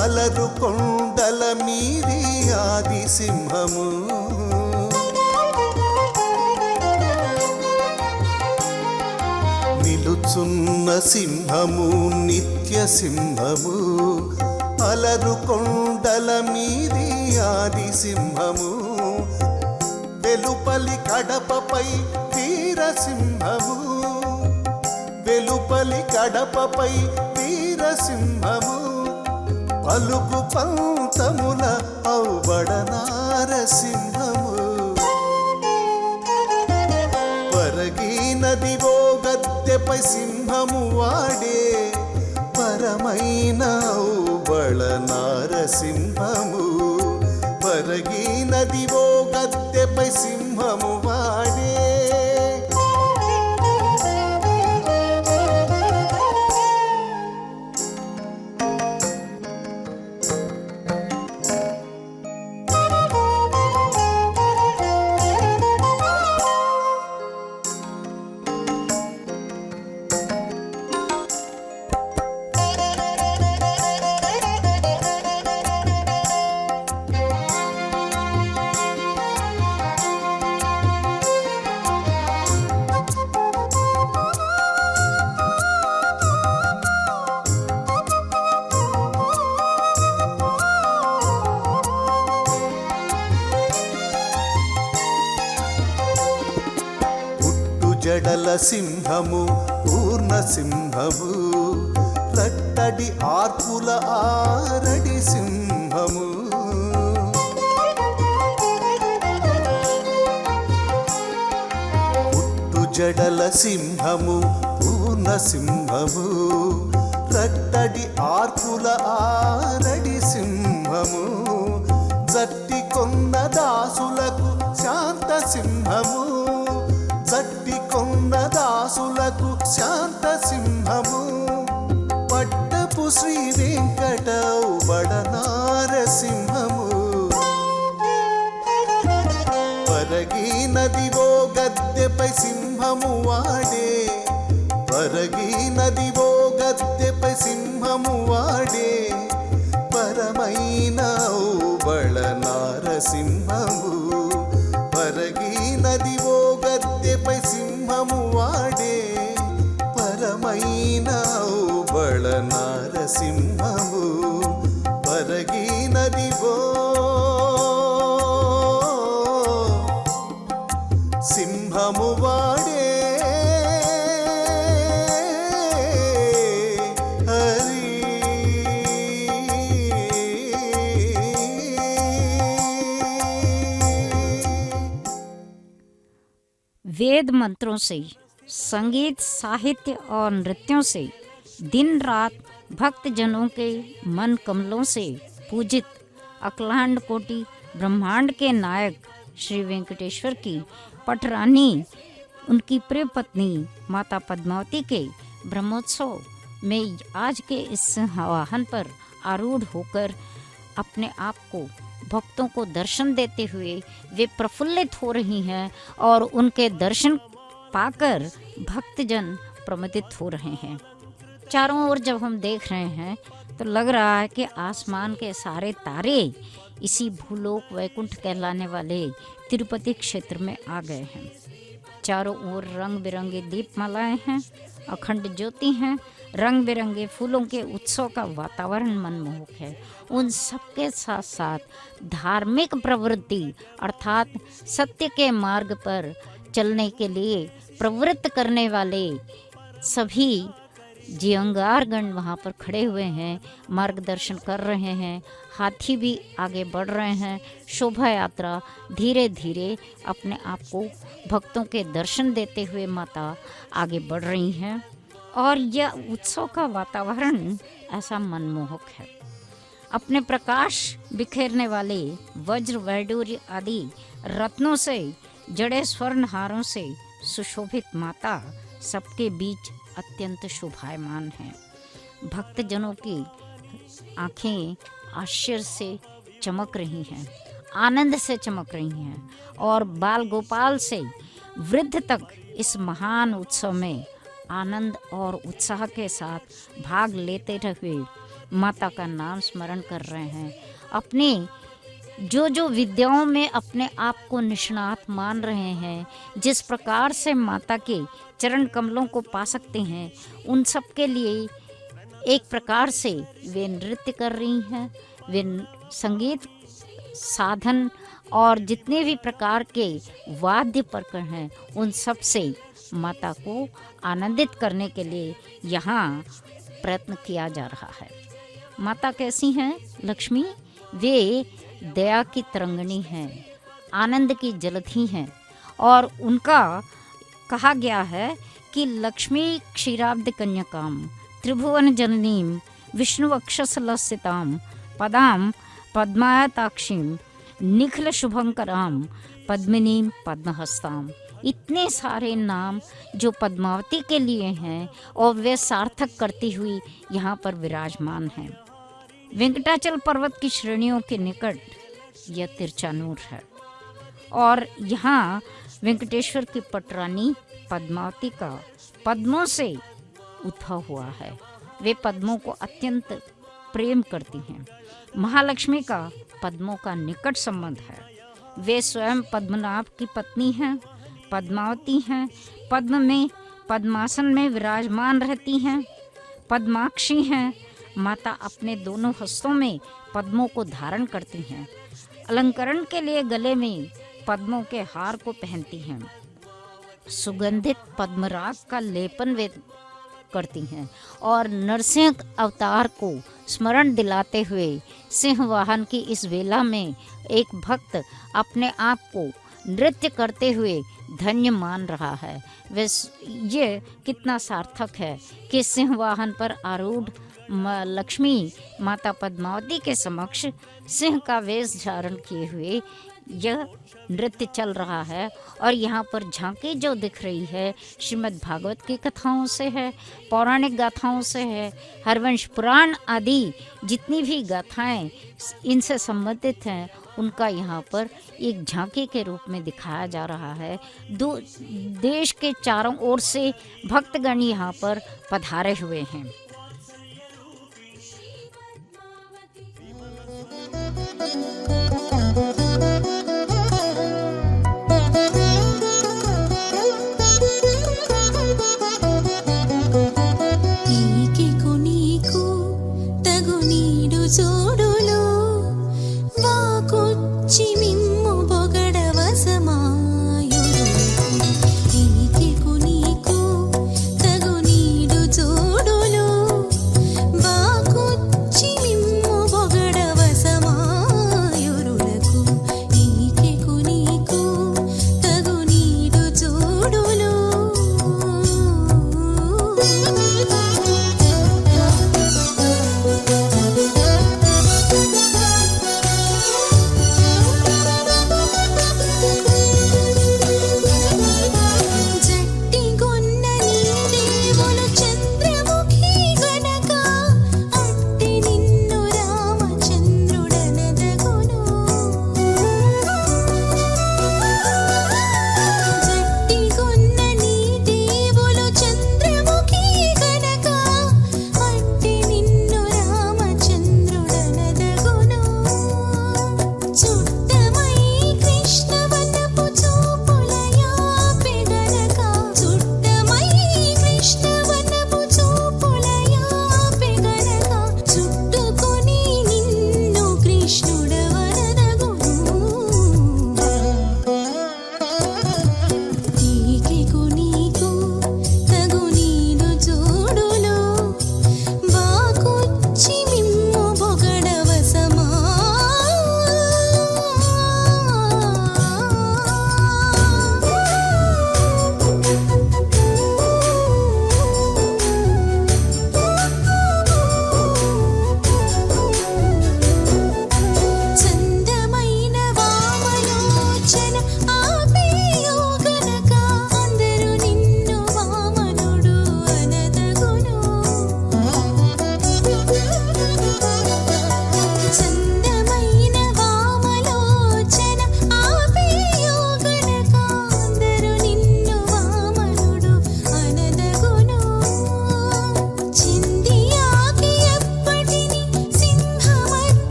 అలరు కొండల మీది ఆది సింహము నిలుచున్న సింహము నిత్య సింహము అలరు కొండల మీది ఆది సింహము వెలుపలి కడపపై వీరసింహము వెలుపలి కడపపై వీరసింహము పలుకు పంతముల ఔబళ నారసింహము పరగినదివో గద్దెపై సింహము వాడే పరమైన ఔబళ నారసింహము పరగినదివో గద్దెపై సింహము వాడే జడల సింహము పూర్ణ సింహము రట్టడి ఆర్పుల ఆరడి సింహము పుట్టు జడల సింహము పూర్ణ సింహము రట్టడి ఆర్పుల ఆరడి సింహము జట్టి కొన్న దాసులకు శాంత సింహము జట్టి కొన్న దాసులకు శాంత సింహము పట్టపు శ్రీ వెంకట ఔబళ నారసింహము పరగినదివో గద్దెపై సింహము వాడే పరగినదివో గద్దెపై సింహము వాడే పరమైన ఔబళ నారసింహము పరగినదివో గద్దెపై సింహము వాడే పరమైన ఔబళ నారసింహము పరగినదివో సింహము వాడే वेद मंत्रों से, संगीत, साहित्य और नृत्यों से दिन रात भक्त जनों के मन कमलों से पूजित अखिलांड कोटि ब्रह्मांड के नायक श्री वेंकटेश्वर की पटरानी उनकी प्रिय पत्नी माता पद्मावती के ब्रह्मोत्सव में आज के इस आवाहन पर आरूढ़ होकर अपने आप को भक्तों को दर्शन देते हुए वे प्रफुल्लित हो रही हैं और उनके दर्शन पाकर भक्तजन प्रमुदित हो रहे हैं। चारों ओर जब हम देख रहे हैं तो लग रहा है कि आसमान के सारे तारे इसी भूलोक वैकुंठ कहलाने वाले तिरुपति क्षेत्र में आ गए हैं। चारों ओर रंग बिरंगे दीपमालाएं हैं, अखंड ज्योति हैं, रंग बिरंगे फूलों के उत्सव का वातावरण मनमोहक है। उन सबके साथ साथ धार्मिक प्रवृत्ति अर्थात सत्य के मार्ग पर चलने के लिए प्रवृत्त करने वाले सभी जियंगारगण वहाँ पर खड़े हुए हैं, मार्गदर्शन कर रहे हैं। हाथी भी आगे बढ़ रहे हैं। शोभा यात्रा धीरे धीरे अपने आप को भक्तों के दर्शन देते हुए माता आगे बढ़ रही हैं। और यह उत्सव का वातावरण ऐसा मनमोहक है। अपने प्रकाश बिखेरने वाले वज्र वैडूर्य आदि रत्नों से जड़े स्वर्ण हारों से सुशोभित माता सबके बीच अत्यंत शोभायमान है। भक्तजनों की आंखें आश्चर्य से चमक रही हैं, आनंद से चमक रही हैं और बाल गोपाल से वृद्ध तक इस महान उत्सव में आनंद और उत्साह के साथ भाग लेते हुए माता का नाम स्मरण कर रहे हैं। अपने जो विद्याओं में अपने आप को निष्णात मान रहे हैं, जिस प्रकार से माता के चरण कमलों को पा सकते हैं, उन सब के लिए एक प्रकार से वे नृत्य कर रही हैं। वे संगीत साधन और जितने भी प्रकार के वाद्य प्रकरण हैं, उन सब से माता को आनंदित करने के लिए यहाँ प्रयत्न किया जा रहा है। माता कैसी हैं? लक्ष्मी वे दया की तरंगिणी हैं, आनंद की जलधि हैं और उनका कहा गया है कि लक्ष्मी क्षीराब्द कन्यकाम त्रिभुवन जननीम विष्णु वक्षसलसिताम पदाम पद्मायताक्षीम निखिल शुभंकराम पद्मिनीम पद्महस्ताम। इतने सारे नाम जो पद्मावती के लिए हैं और वे सार्थक करती हुई यहाँ पर विराजमान हैं। वेंकटाचल पर्वत की श्रेणियों के निकट यह तिरचानूर है और यहाँ वेंकटेश्वर की पटरानी पद्मावती का पद्मों से उद्भव हुआ है। वे पद्मों को अत्यंत प्रेम करती हैं। महालक्ष्मी का पद्मों का निकट संबंध है। वे स्वयं पद्मनाभ की पत्नी हैं, पद्मावती हैं। पद्म में पद्मासन में विराजमान रहती हैं, पद्माक्षी हैं। माता अपने दोनों हस्तों में पद्मों को धारण करती हैं। अलंकरण के लिए गले में पद्मों के हार को पहनती हैं। सुगंधित पद्मराग का लेपन वे करती हैं और नरसिंह अवतार को स्मरण दिलाते हुए सिंह वाहन की इस वेला में एक भक्त अपने आप को नृत्य करते हुए धन्य मान रहा है। ये कितना सार्थक है कि सिंह वाहन पर आरूढ़ लक्ष्मी माता पद्मावती के समक्ष सिंह का वेश धारण किए हुए यह नृत्य चल रहा है। और यहाँ पर झांकी जो दिख रही है श्रीमद् भागवत की कथाओं से है, पौराणिक गाथाओं से है, हरवंश पुराण आदि जितनी भी गाथाएं इनसे संबंधित हैं उनका यहाँ पर एक झांकी के रूप में दिखाया जा रहा है। देश के चारों ओर से भक्तगण यहाँ पर पधारे हुए हैं।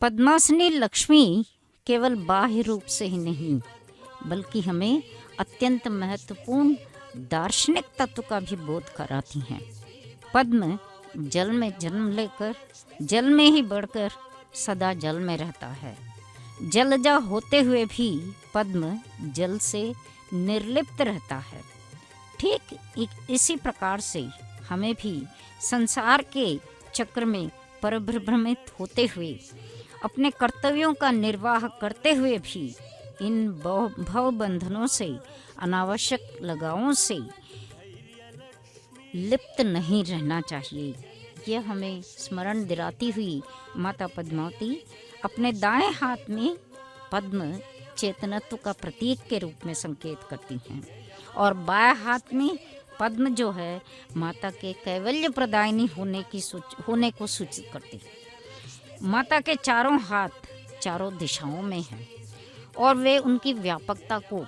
पद्मासनी लक्ष्मी केवल बाह्य रूप से ही नहीं बल्कि हमें अत्यंत महत्वपूर्ण दार्शनिक तत्व का भी बोध कराती हैं। पद्म जल में जन्म लेकर जल में ही बढ़कर सदा जल में रहता है। जलजा होते हुए भी पद्म जल से निर्लिप्त रहता है। ठीक इसी प्रकार से हमें भी संसार के चक्र में परिभ्रमित होते हुए अपने कर्तव्यों का निर्वाह करते हुए भी इन भव बंधनों से अनावश्यक लगावों से लिप्त नहीं रहना चाहिए। यह हमें स्मरण दिलाती हुई माता पद्मावती अपने दाएं हाथ में पद्म चेतनत्व का प्रतीक के रूप में संकेत करती हैं और बाएं हाथ में पद्म जो है माता के कैवल्य प्रदायिनी होने को सूचित करती है। माता के चारों हाथ चारों दिशाओं में हैं और वे उनकी व्यापकता को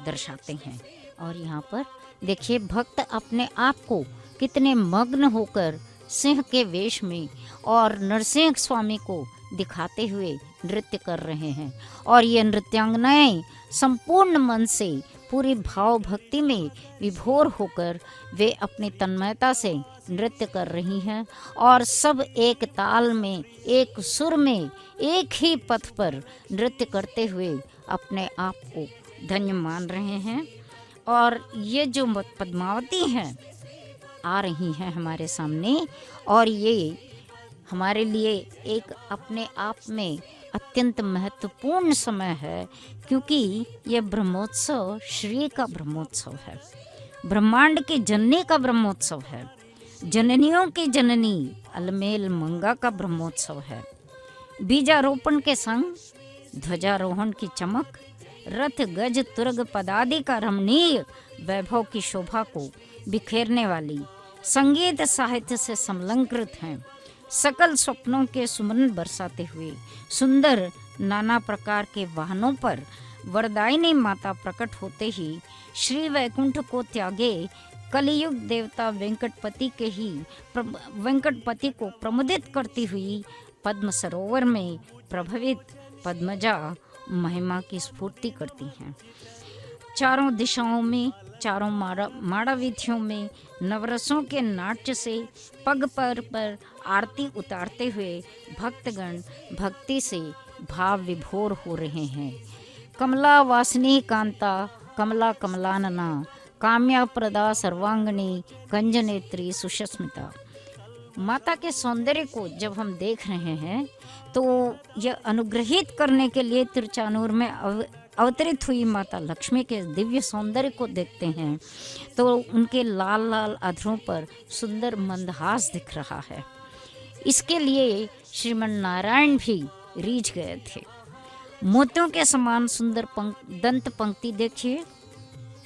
दर्शाते हैं। और यहाँ पर देखिए भक्त अपने आप को कितने मग्न होकर सिंह के वेश में और नरसिंह स्वामी को दिखाते हुए नृत्य कर रहे हैं और ये नृत्यांगनाएं संपूर्ण मन से पूरी भाव भक्ति में विभोर होकर वे अपनी तन्मयता से नृत्य कर रही हैं और सब एक ताल में एक सुर में एक ही पथ पर नृत्य करते हुए अपने आप को धन्य मान रहे हैं। और ये जो पद्मावती हैं आ रही हैं हमारे सामने और ये हमारे लिए एक अपने आप में अत्यंत महत्वपूर्ण समय है क्योंकि यह ब्रह्मोत्सव श्री का ब्रह्मोत्सव है, ब्रह्मांड के जननी का ब्रह्मोत्सव है, जननियों की जननी अलमेल मंगा का ब्रह्मोत्सव है। बीजारोपण के संग ध्वजारोहण की चमक, रथ गज तुर्ग पदादि का रमणीय वैभव की शोभा को बिखेरने वाली संगीत साहित्य से संलग्नित हैं। सकल स्वप्नों के सुमन बरसाते हुए सुंदर नाना प्रकार के वाहनों पर वरदायिनी माता प्रकट होते ही श्री वैकुंठ को त्यागे कलियुग देवता वेंकटपति को प्रमुदित करती हुई पद्म सरोवर में प्रभवित पद्मजा महिमा की स्फूर्ति करती हैं। चारों दिशाओं में चारों माड़ावीथियों में नवरसों के नाट्य से पग पर आरती उतारते हुए भक्तगण भक्ति से भाव विभोर हो रहे हैं। कमला वासनी कांता कमला कमलानना काम्या प्रदा सर्वांगनी कंजनेत्री सुषस्मिता। माता के सौंदर्य को जब हम देख रहे हैं तो यह अनुग्रहित करने के लिए तिरुचानूर में अवतरित हुई माता लक्ष्मी के दिव्य सौंदर्य को देखते हैं तो उनके लाल लाल अधरों पर सुंदर मंदहास दिख रहा है। इसके लिए श्रीमन नारायण भी रीझ गए थे। मोतियों के समान सुंदर दंत पंक्ति देखिए,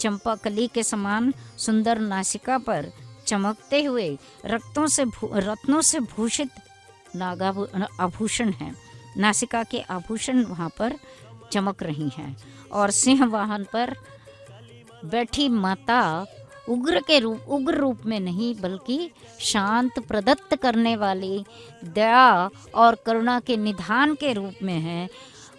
चंपा कली के समान सुंदर नासिका पर चमकते हुए रत्नों से भूषित आभूषण हैं। नासिका के आभूषण वहाँ पर चमक रही हैं और सिंह वाहन पर बैठी माता उग्र रूप में नहीं बल्कि शांत प्रदत्त करने वाली दया और करुणा के निधान के रूप में है।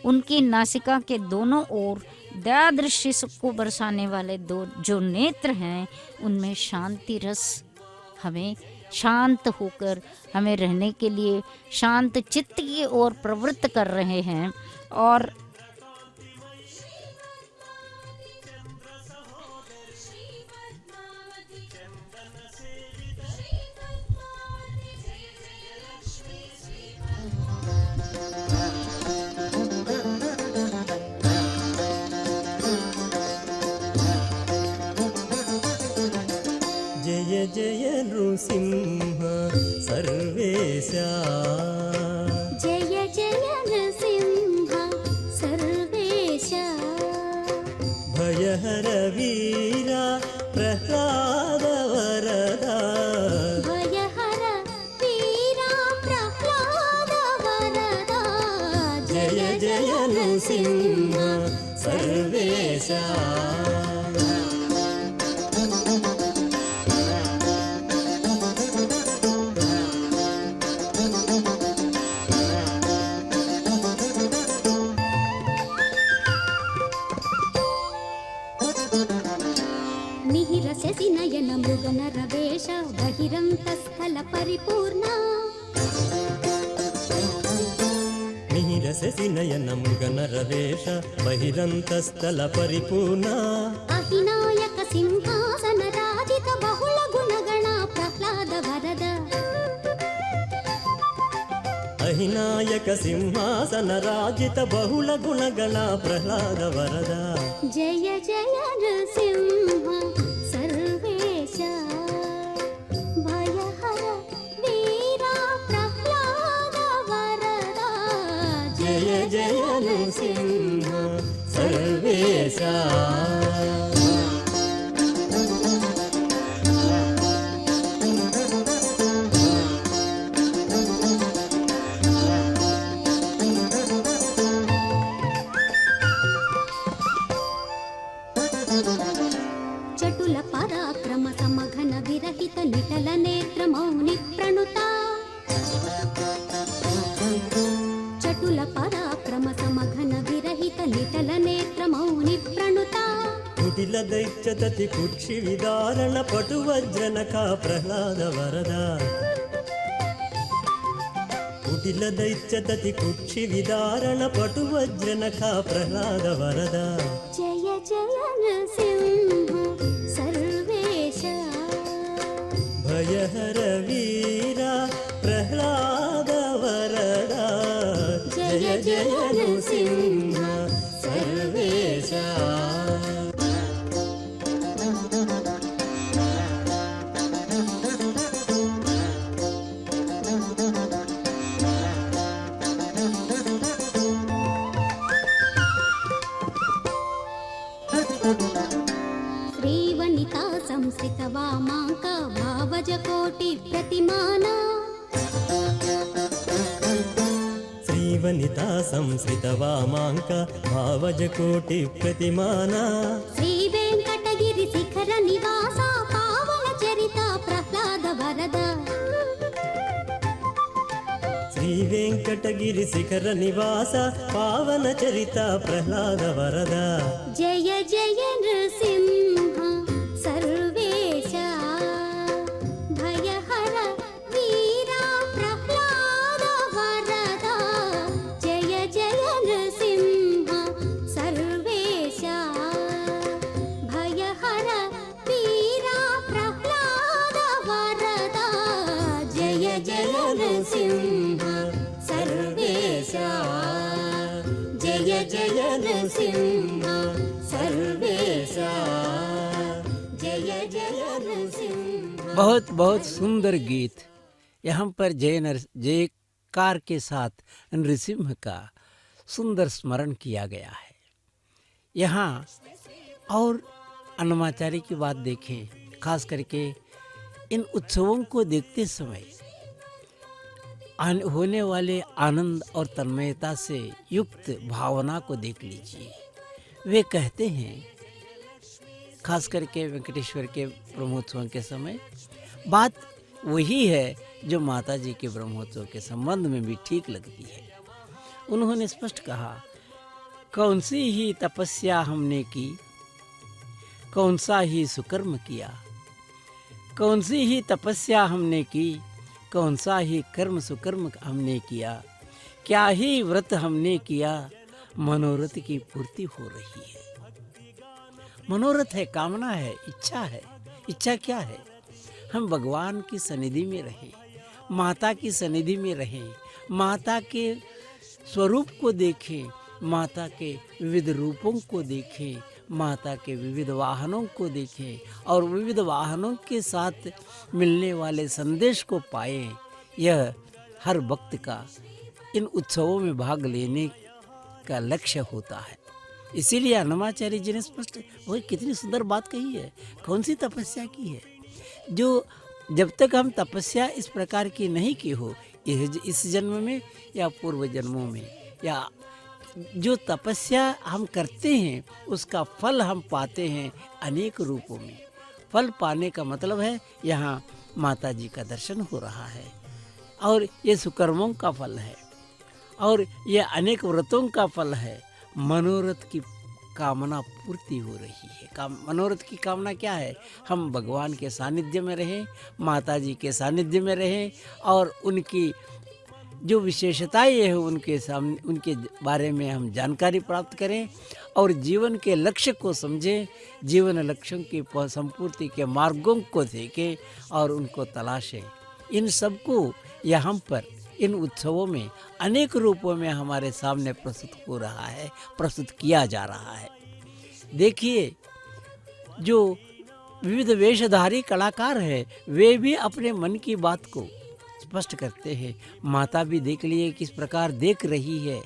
उनकी नासिका के दोनों ओर दया दृष्टि को बरसाने वाले दो जो नेत्र हैं उनमें शांति रस हमें शांत होकर हमें रहने के लिए शांत चित्त की ओर प्रवृत्त कर रहे हैं। और जय जय नृसिंह सर्वेशा, जय जय नृसिंह सर्वेशा, भयहर वीरा प्रह्लाद वरदा, भयहर वीरा प्रह्लाद वरदा, जय जय नृसिंह सर्वेशा। ನೀರಸೆಸಿ ನಯನ ಮೃಗನರ ವೇಷ ಬಹಿರಂತಸ್ಥಲ ಪರಿಪೂರ್ಣ ನೀರಸೆಸಿ ನಯನ ಮೃಗನರ ವೇಷ ಬಹಿರಂತಸ್ಥಲ ಪರಿಪೂರ್ಣ ಅಹಿನಾಯಕ ಸಿಂಹಾಸನ ರಾಜಿತ ಬಹುಳ ಗುಣಗಣ ಪ್ರಹ್ಲಾದ ವರದ ಅಹಿನಾಯಕ ಸಿಂಹಾಸನ ರಾಜಿತ ಬಹುಳ ಗುಣಗಣ ಪ್ರಹ್ಲಾದ ವರದ ಜಯ ಜಯ ನೃಸಿಂಹ ಸರ್ವೇಶ ಭಯಹರ ವೀರ ಪ್ರಹ್ಲಾದ ವರದ ಜಯ ಜಯ ನೃಸಿಂಹ ಸರ್ವೇಶ ಚಟುಲ ಪರಾಕ್ರಮ ಸಮಘನ ವಿರಹಿತ ನಿಟಲ ನೇತ್ರ ಮೌನಿ ಪ್ರಣುತ ಚಟುಲ ಪರಾಕ್ರಮ ಸಮಘನ ವಿರಹಿತ ನಿಟಲ ನೇತ್ರ ಮೌನಿ ಪ್ರಣುತ ಕುಟಿಲ ದೈತ್ಯತತಿ ಕುಕ್ಷಿ ವಿದಾರಣ ಪಟು ವಜ್ರನಕ ಪ್ರಹ್ಲಾದ ವರದ ಕುಟಿಲ ದೈತ್ಯತತಿ ಕುಕ್ಷಿ ವಿದಾರಣ ಪಟು ವಜ್ರನಕ ಪ್ರಹ್ಲಾದ ವರದ ಜಯ ಜಯ ನೃಸಿಂಹ ಸರ್ವೇಶ ಭಯಹರ ವೀರ ಪ್ರಹ್ಲಾದ ವರದ ಜಯ ಜಯ ನೃಸಿಂಹ ಸರ್ವೇಶ ಶ್ರೀವನಿತಾ ಸಂಸ್ಥಿತ ವಾಮಾಂಕ ಭಾವಜ ಕೋಟಿ ಪ್ರತಿಮಾನ ಶ್ರೀವನಿತಾ ಸಂಸ್ಕೃತ ವಾಮಾಂಕ ಭಾವಜ ಕೋಟಿ ಪ್ರತಿಮಾನ ಶ್ರೀ ವೆಂಕಟಗಿರಿ ಶಿಖರ ನಿವಾಸ ಪಾವನ ಚರಿತ ಪ್ರಹ್ಲಾದ ವರದ ಶ್ರೀ ವೆಂಕಟಗಿರಿ ಶಿಖರ ನಿವಾಸ ಪಾವನ ಚರಿತ ಪ್ರಹ್ಲಾದ ವರದ ಜಯ ಜಯ ನೃಸಿಂಹ ಸರ್ವೇಶ ಭಯಹರ ವೀರ ಪ್ರಹ್ಲಾದ ವರದ ಜಯ ಜಯ ನೃಸಿಂಹ ಸರ್ವೇಶ ಭಯಹರ ವೀರ ಪ್ರಹ್ಲಾದ ವರದ ಜಯ ಜಯ ನೃಸಿಂಹ ಸರ್ವೇಶ ಜಯ ಜಯ ನೃಸಿಂಹ सर्वेश जय जय नृसिंह। बहुत बहुत सुंदर गीत। यहाँ पर जयकार के साथ नृसिंह का सुंदर स्मरण किया गया है। यहाँ और अन्नमाचार्य की बात देखें, खास करके इन उत्सवों को देखते समय होने वाले आनंद और तन्मयता से युक्त भावना को देख लीजिए। वे कहते हैं, खास करके वेंकटेश्वर के ब्रह्मोत्सव के समय, बात वही है जो माता जी के ब्रह्मोत्सव के संबंध में भी ठीक लगती है। उन्होंने स्पष्ट कहा, कौन सी ही तपस्या हमने की, कौन सा ही सुकर्म किया, कौन सी ही तपस्या हमने की, कौन सा ही कर्म सुकर्म हमने किया, क्या ही व्रत हमने किया, मनोरथ की पूर्ति हो रही है। मनोरथ है, कामना है, इच्छा है। इच्छा क्या है? हम भगवान की सनिधि में रहें, माता की सनिधि में रहें, माता के स्वरूप को देखें, माता के विविध रूपों को देखें, माता के विविध वाहनों को देखें और विविध वाहनों के साथ मिलने वाले संदेश को पाएं। यह हर भक्त का इन उत्सवों में भाग लेने का लक्ष्य होता है। इसीलिए अन्नमाचार्य जी ने स्पष्ट वही कितनी सुंदर बात कही है। कौन सी तपस्या की है जो जब तक हम तपस्या इस प्रकार की नहीं की हो, इस जन्म में या पूर्व जन्मों में, या जो तपस्या हम करते हैं उसका फल हम पाते हैं अनेक रूपों में। फल पाने का मतलब है यहाँ माता जी का दर्शन हो रहा है और ये सुकर्मों का फल है और ये अनेक व्रतों का फल है, मनोरथ की कामना पूर्ति हो रही है। मनोरथ की कामना क्या है? हम भगवान के सानिध्य में रहें, माता जी के सानिध्य में रहें और उनकी जो विशेषताएं हैं उनके सामने, उनके बारे में हम जानकारी प्राप्त करें और जीवन के लक्ष्य को समझें, जीवन लक्ष्यों की संपूर्ति के मार्गों को देखें और उनको तलाशें। इन सबको यहाँ पर इन उत्सवों में अनेक रूपों में हमारे सामने प्रस्तुत हो रहा है, प्रस्तुत किया जा रहा है। देखिए, जो विविध वेशधारी कलाकार हैं वे भी अपने मन की बात को स्पष्ट करते हैं। माता भी देख लिए किस प्रकार देख रही है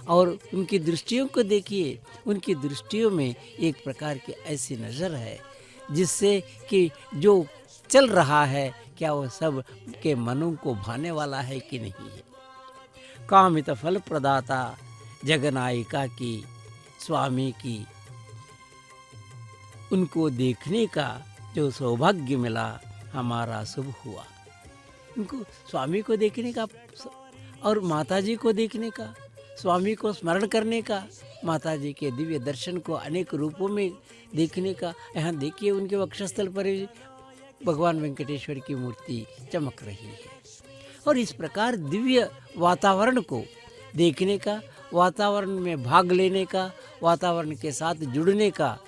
और उनकी दृष्टियों को देखिए, उनकी दृष्टियों में एक प्रकार की ऐसी नज़र है जिससे कि जो चल रहा है क्या वो सब के मनों को भाने वाला है कि नहीं है। कामित फल प्रदाता जगनायिका की, स्वामी की, उनको देखने का जो सौभाग्य मिला हमारा शुभ हुआ। उनको स्वामी को देखने का और माता जी को देखने का, स्वामी को स्मरण करने का, माता जी के दिव्य दर्शन को अनेक रूपों में देखने का। यहाँ देखिए उनके वक्षस्थल पर भगवान वेंकटेश्वर की मूर्ति चमक रही है और इस प्रकार दिव्य वातावरण को देखने का, वातावरण में भाग लेने का, वातावरण के साथ जुड़ने का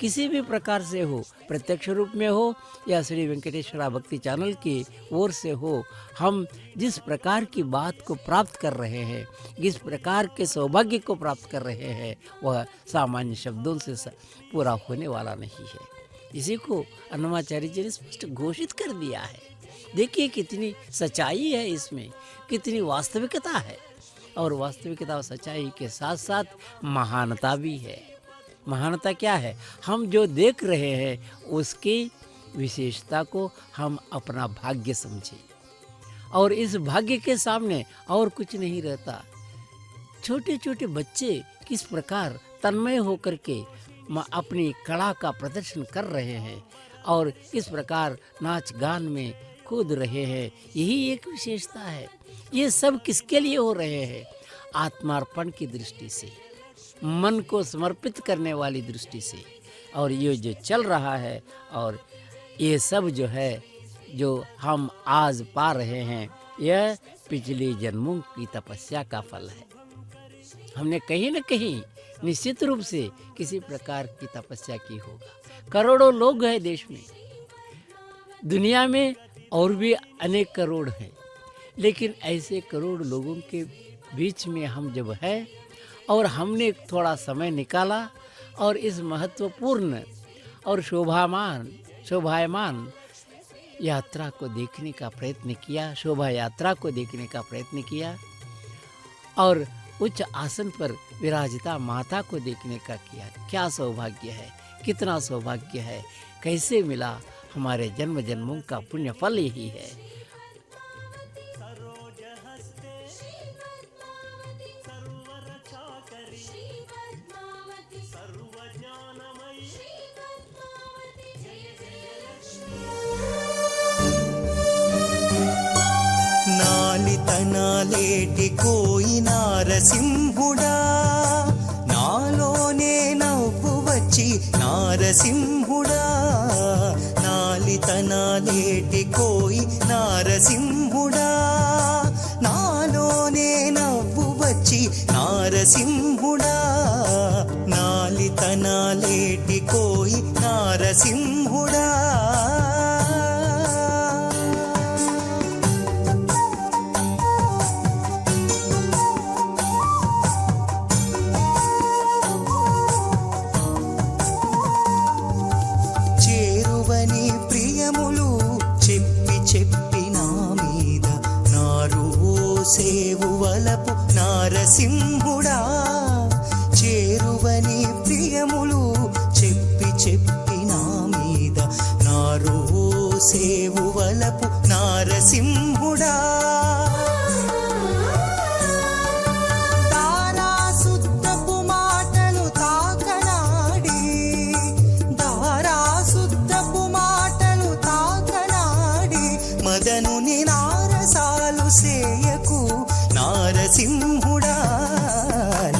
किसी भी प्रकार से हो, प्रत्यक्ष रूप में हो या श्री वेंकटेश्वरा भक्ति चैनल की ओर से हो, हम जिस प्रकार की बात को प्राप्त कर रहे हैं, जिस प्रकार के सौभाग्य को प्राप्त कर रहे हैं, वह सामान्य शब्दों से पूरा होने वाला नहीं है। इसी को अन्नमाचार्य जी ने स्पष्ट घोषित कर दिया है। देखिए कितनी सच्चाई है इसमें, कितनी वास्तविकता है और वास्तविकता और सच्चाई के साथ साथ महानता भी है। महानता क्या है? हम जो देख रहे हैं उसकी विशेषता को हम अपना भाग्य समझें और इस भाग्य के सामने और कुछ नहीं रहता। छोटे छोटे बच्चे किस प्रकार तन्मय होकर के अपनी कला का प्रदर्शन कर रहे हैं और किस प्रकार नाच गान में कूद रहे हैं, यही एक विशेषता है। ये सब किसके लिए हो रहे हैं? आत्मार्पण की दृष्टि से, मन को समर्पित करने वाली दृष्टि से। और ये जो चल रहा है और ये सब जो है जो हम आज पा रहे हैं, यह पिछले जन्मों की तपस्या का फल है। हमने कहीं न कहीं निश्चित रूप से किसी प्रकार की तपस्या की होगा। करोड़ों लोग हैं देश में, दुनिया में और भी अनेक करोड़ हैं, लेकिन ऐसे करोड़ लोगों के बीच में हम जब है और हमने थोड़ा समय निकाला और इस महत्वपूर्ण और शोभायमान यात्रा को देखने का प्रयत्न किया, शोभा यात्रा को देखने का प्रयत्न किया और उच्च आसन पर विराजिता माता को देखने का किया। क्या सौभाग्य है, कितना सौभाग्य है, कैसे मिला? हमारे जन्म जन्मों का पुण्य फल यही है। నాలితనాలేటి కోయి నారసింహుడా, నాలోనే నవ్వు వచ్చి నారసింహుడా. నాలితనాలేటి కోయి నారసింహుడా, నాలోనే నవ్వు వచ్చి నారసింహుడా. నాలితనాలేటి కోయి నారసింహుడా. సేవువలపు నారసింహుడా, చేరువని ప్రియములు చెప్పి చెప్పి నా మీద నారో సేవువలపు నారసింహుడా. దారాసుద్దపు మాటలు తాకనాడి, దారాసుద్దపు మాటలు తాకనాడి మదనుని నారసాలు సేయకు నారసింహుడా.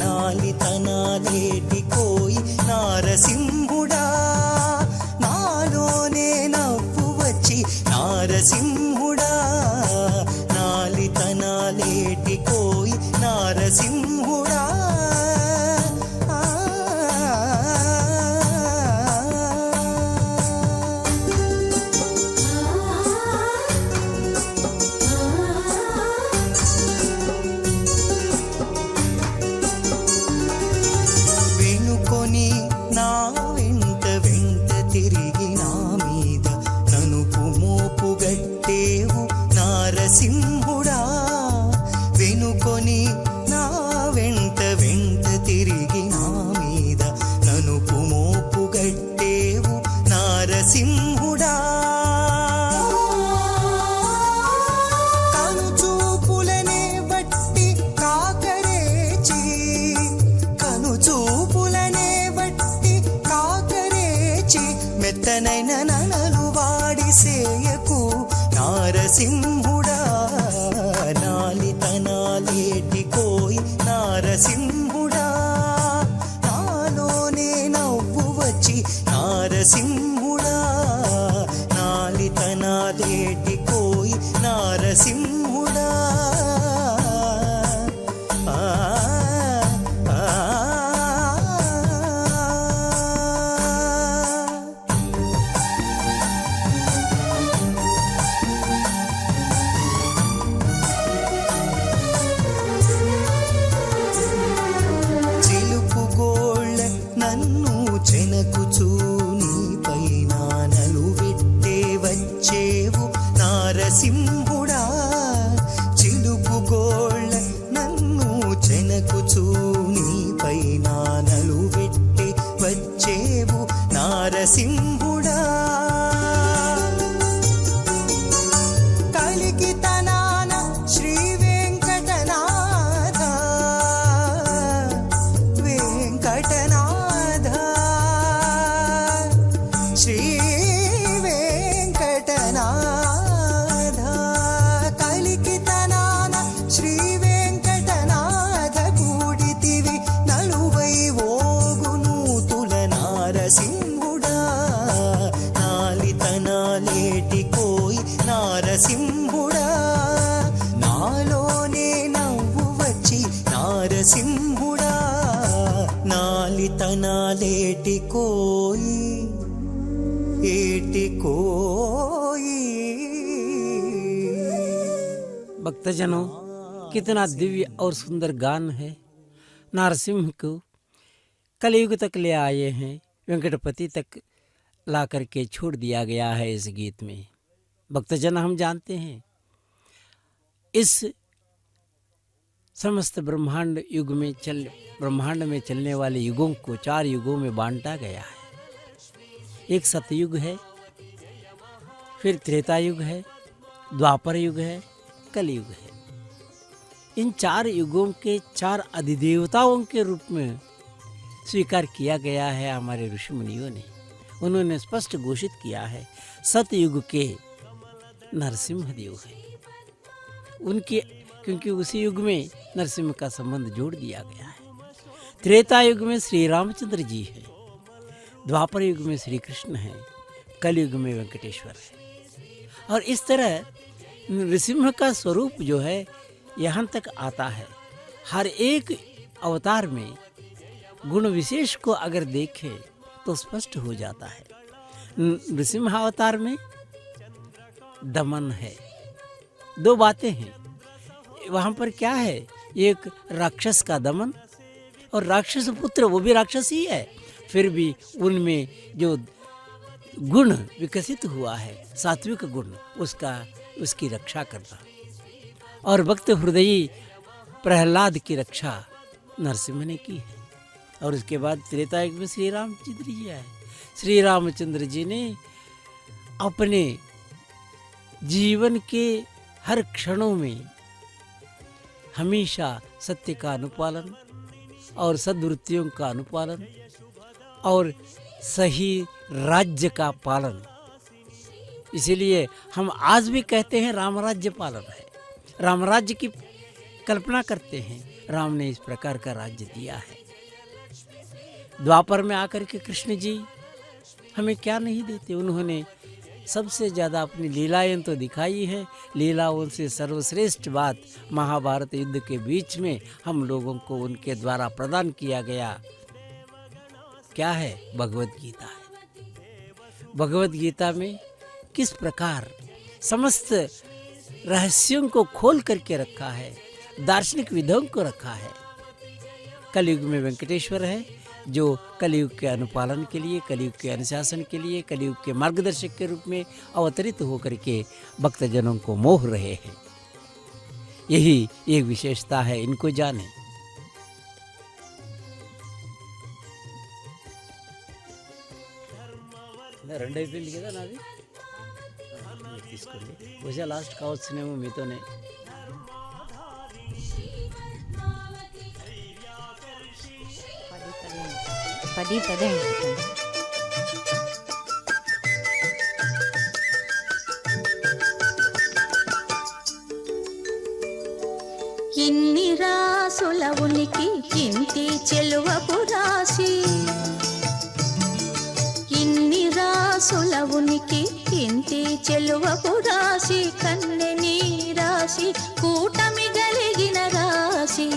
నాలితనాలేటి కోయి నారసింహుడా కనుచూపులనే బట్టి కాకరేచి కనుచూపులనే బట్టి కాకరేచి మెత్తనైన ననలు వాడి సేయకు నారసింహుడా నాలితనాలేటి కోయి నారసింహుడా నాలోనే నవ్వు వచ్చి నారసింహుడా నాలితనాలేటి కోయి నారసింహుడా ఆ, ఆ, ఆ. చిలుపు గోళ్ళ నన్ను చెనకుచూ నీపై నానలు విట్టే వచ్చేవు నారసింహుడా చిలుపు గోళ్ళ నన్ను చెనకుచూ నీపై నానలు విట్టే వచ్చేవు నారసింహుడా కలికితనాన శ్రీ వెంకటనాథ వెంకటనాథ శ్రీ వెంకటనాథ కలికితనాన శ్రీ వెంకటనాథ కూడితివి నలువై ఓగును తుల నారసింహుడా నాలితనాలేటి కోయి నారసింహుడా నాలోనే నవ్వు వచ్చి నారసింహుడా నాలితనాలేటి కోయి ఏటి కోయి भक्तजनों, कितना दिव्य और सुंदर गान है। नारसिंह को कलयुग तक ले आए हैं, वेंकटपति तक ला करके छोड़ दिया गया है इस गीत में। भक्तजन, हम जानते हैं इस समस्त ब्रह्मांड में चलने वाले युगों को 4 युगों में बांटा गया है। एक सतयुग है, फिर त्रेता युग है, द्वापर युग है, कलयुग है। इन 4 युगों के 4 अधिदेवताओं के रूप में स्वीकार किया गया है हमारे ऋषि मुनियों ने। उन्होंने स्पष्ट घोषित किया है सतयुग के नरसिंह देव है उनके, क्योंकि उसी युग में नरसिंह का संबंध जोड़ दिया गया है। त्रेता युग में श्री रामचंद्र जी है, द्वापर युग में श्री कृष्ण है, कलयुग में वेंकटेश्वर है। और इस तरह नृसिंह का स्वरूप जो है यहाँ तक आता है। हर एक अवतार में गुण विशेष को अगर देखें तो स्पष्ट हो जाता है। नृसिंह अवतार में दमन है, 2 बातें हैं वहाँ पर। क्या है? एक राक्षस का दमन, और राक्षस पुत्र वो भी राक्षस ही है, फिर भी उनमें जो गुण विकसित हुआ है, सात्विक गुण, उसकी रक्षा करना। और भक्त हृदयी प्रहलाद की रक्षा नरसिंह ने की है। और उसके बाद त्रेता युग में श्री रामचंद्र जी आए। श्री रामचंद्र जी ने अपने जीवन के हर क्षणों में हमेशा सत्य का अनुपालन और सद्वृत्तियों का अनुपालन और सही राज्य का पालन, इसीलिए हम आज भी कहते हैं राम राज्य पालन है, राम राज्य की कल्पना करते हैं। राम ने इस प्रकार का राज्य दिया है। द्वापर में आकर के कृष्ण जी हमें क्या नहीं देते, उन्होंने सबसे ज़्यादा अपनी लीलाएं तो दिखाई है। लीलाओं से सर्वश्रेष्ठ बात महाभारत युद्ध के बीच में हम लोगों को उनके द्वारा प्रदान किया गया क्या है? भगवत गीता है। भगवत गीता में किस प्रकार समस्त रहस्यों को खोल करके रखा है, दार्शनिक विधियों को रखा है। कलयुग में वेंकटेश्वर है जो कलयुग के अनुपालन के लिए, कलयुग के अनुशासन के लिए, कलयुग के मार्गदर्शक के रूप में अवतरित होकर के भक्तजनों को मोह रहे हैं। यही एक विशेषता है, इनको जाने। రెండు అయిపోయింది కదా నాది. మీరు తీసుకోండి. బహుశా లాస్ట్ కావచ్చునేమో మీతోనే. పది పదే ఇన్ని రాసుల ఉనికి ఇంటి చెలువపు రాశి, ఇన్ని రాసుల ఉనికి ఇంటి చెలువపు రాశి, కన్నె నీ రాశి కూటమి గలిగిన రాశి.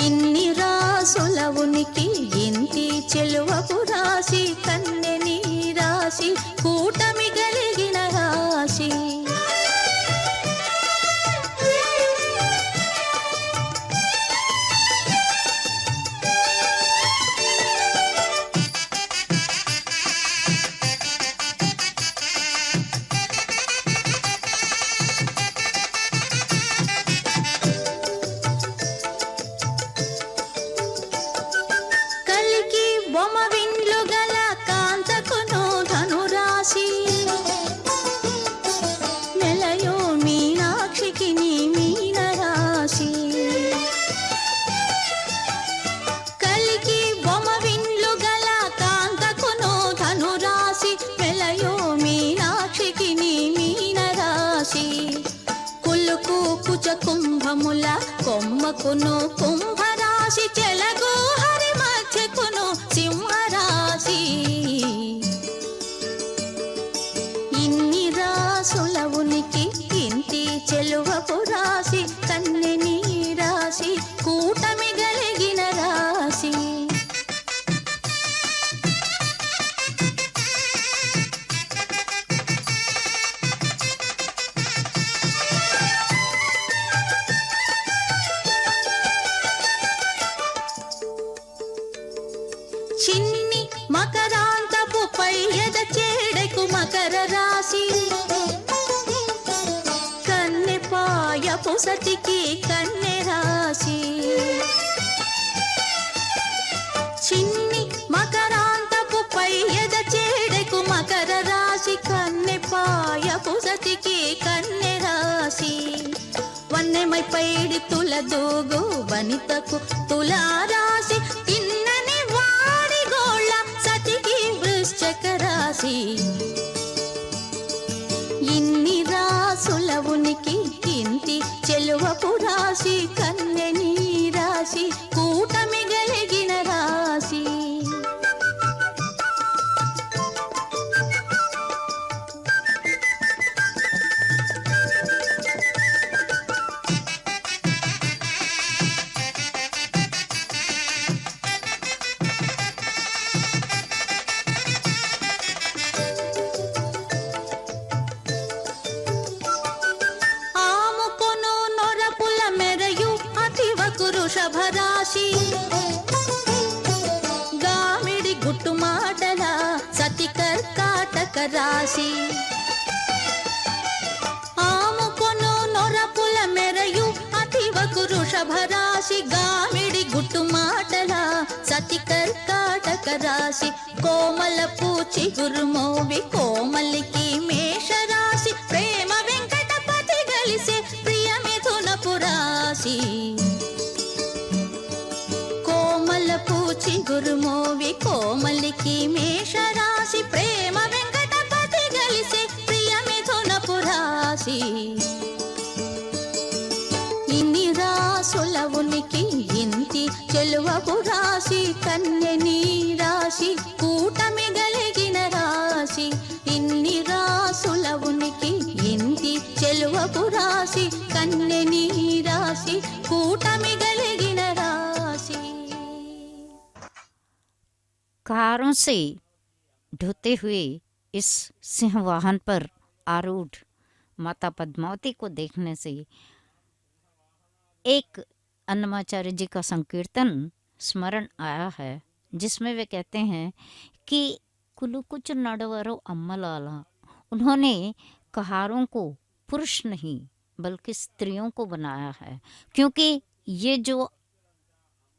ఇన్ని రాసుల ఉనికి ఇంటి చెలువపు రాశి, కన్నె నీ రాశి కూటమి గలిగిన రాశి. కలికి బొమ్మ విండ్లు గల కాంతకును ధనురాశి, నెలయో మీనాక్షికి నీ మీన రాశి. కలికి బొమ్మ విండ్లు గల కాంతకును ధనురాశి, నెలయో మీనాక్షికి నీ మీన రాశి. కులుకు కుచ కుంభముల కొమ్మకును కుంభరాశి, చెలగు హరి మధ్యకును సింహరాశి. ఇన్ని రాసుల ఉనికి ఇంటి చెలువపు రాశి, కన్నె నీ రాశి కూటమి గలిగిన రాశి. చిన్ని మకరాంతపు పై ఎద చేడకు మకర రాశి, కన్నె పాయపు సతికి కన్నె రాశి. చిన్ని మకరాంతపు పై ఎద చేడకు మకర రాశి, కన్నె పాయపు సతికి కన్నె రాశి. వన్నెమై పైడి తుల దూగు వనితకు తులారాశి, ఇన్నని వాడి గోళ్ళ సతికి వృశ్చక రాశి. ఇన్ని రాసుల ఉనికి ఇంటి చెలువపు రాశి, కన్నె నీ రాశి కూటమి గలిగిన రాశి. ఆముకొను నొరపుల మెరయు అతివకు వృషభరాశి, గామిడి గుట్టు మాటల సతి కర్కాటక రాశి. ఆముకొను నొరపుల మెరయు అతివకు వృషభరాశి, గామిడి గుట్టు మాటల సతి కర్కాటక రాశి. కోమల పూచి గురుమోవి కోమలికి మేషరాశి, ప్రేమ వెంకటపతి గలిసే ప్రియ మిథునపు రాశి. కోమల పూచి గురుమోవి కోమలికి మేషరాశి, ప్రేమ వెంకటపతి గలిసే ప్రియ మిథునపు రాశి. ఇన్ని రాసుల ఉనికి ఇంటి చెలువపు రాశి, కన్నె నీ రాశి కూటమి గలిగిన రాశి. ఇన్ని రాసుల ఉనికి ఇంటి చెలువపు రాశి, కన్నె నీ రాశి కూటమి గలిగిన రాశి. कारों से ढोते हुए इस सिंह वाहन पर आरूढ़ माता पद्मावती को देखने से एक अन्नमाचार्य जी का संकीर्तन स्मरण आया है, जिसमें वे कहते हैं कि कुलुकुच नडवरो अम्मलाला, उन्होंने कहारों को पुरुष नहीं बल्कि स्त्रियों को बनाया है, क्योंकि ये जो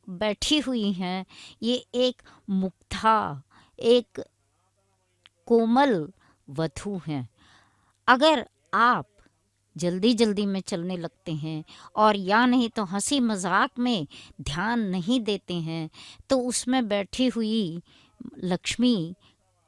बैठी हुई हैं ये एक मुग्धा, एक कोमल वधू हैं। अगर आप जल्दी जल्दी में चलने लगते हैं और या नहीं तो हंसी मजाक में ध्यान नहीं देते हैं तो उसमें बैठी हुई लक्ष्मी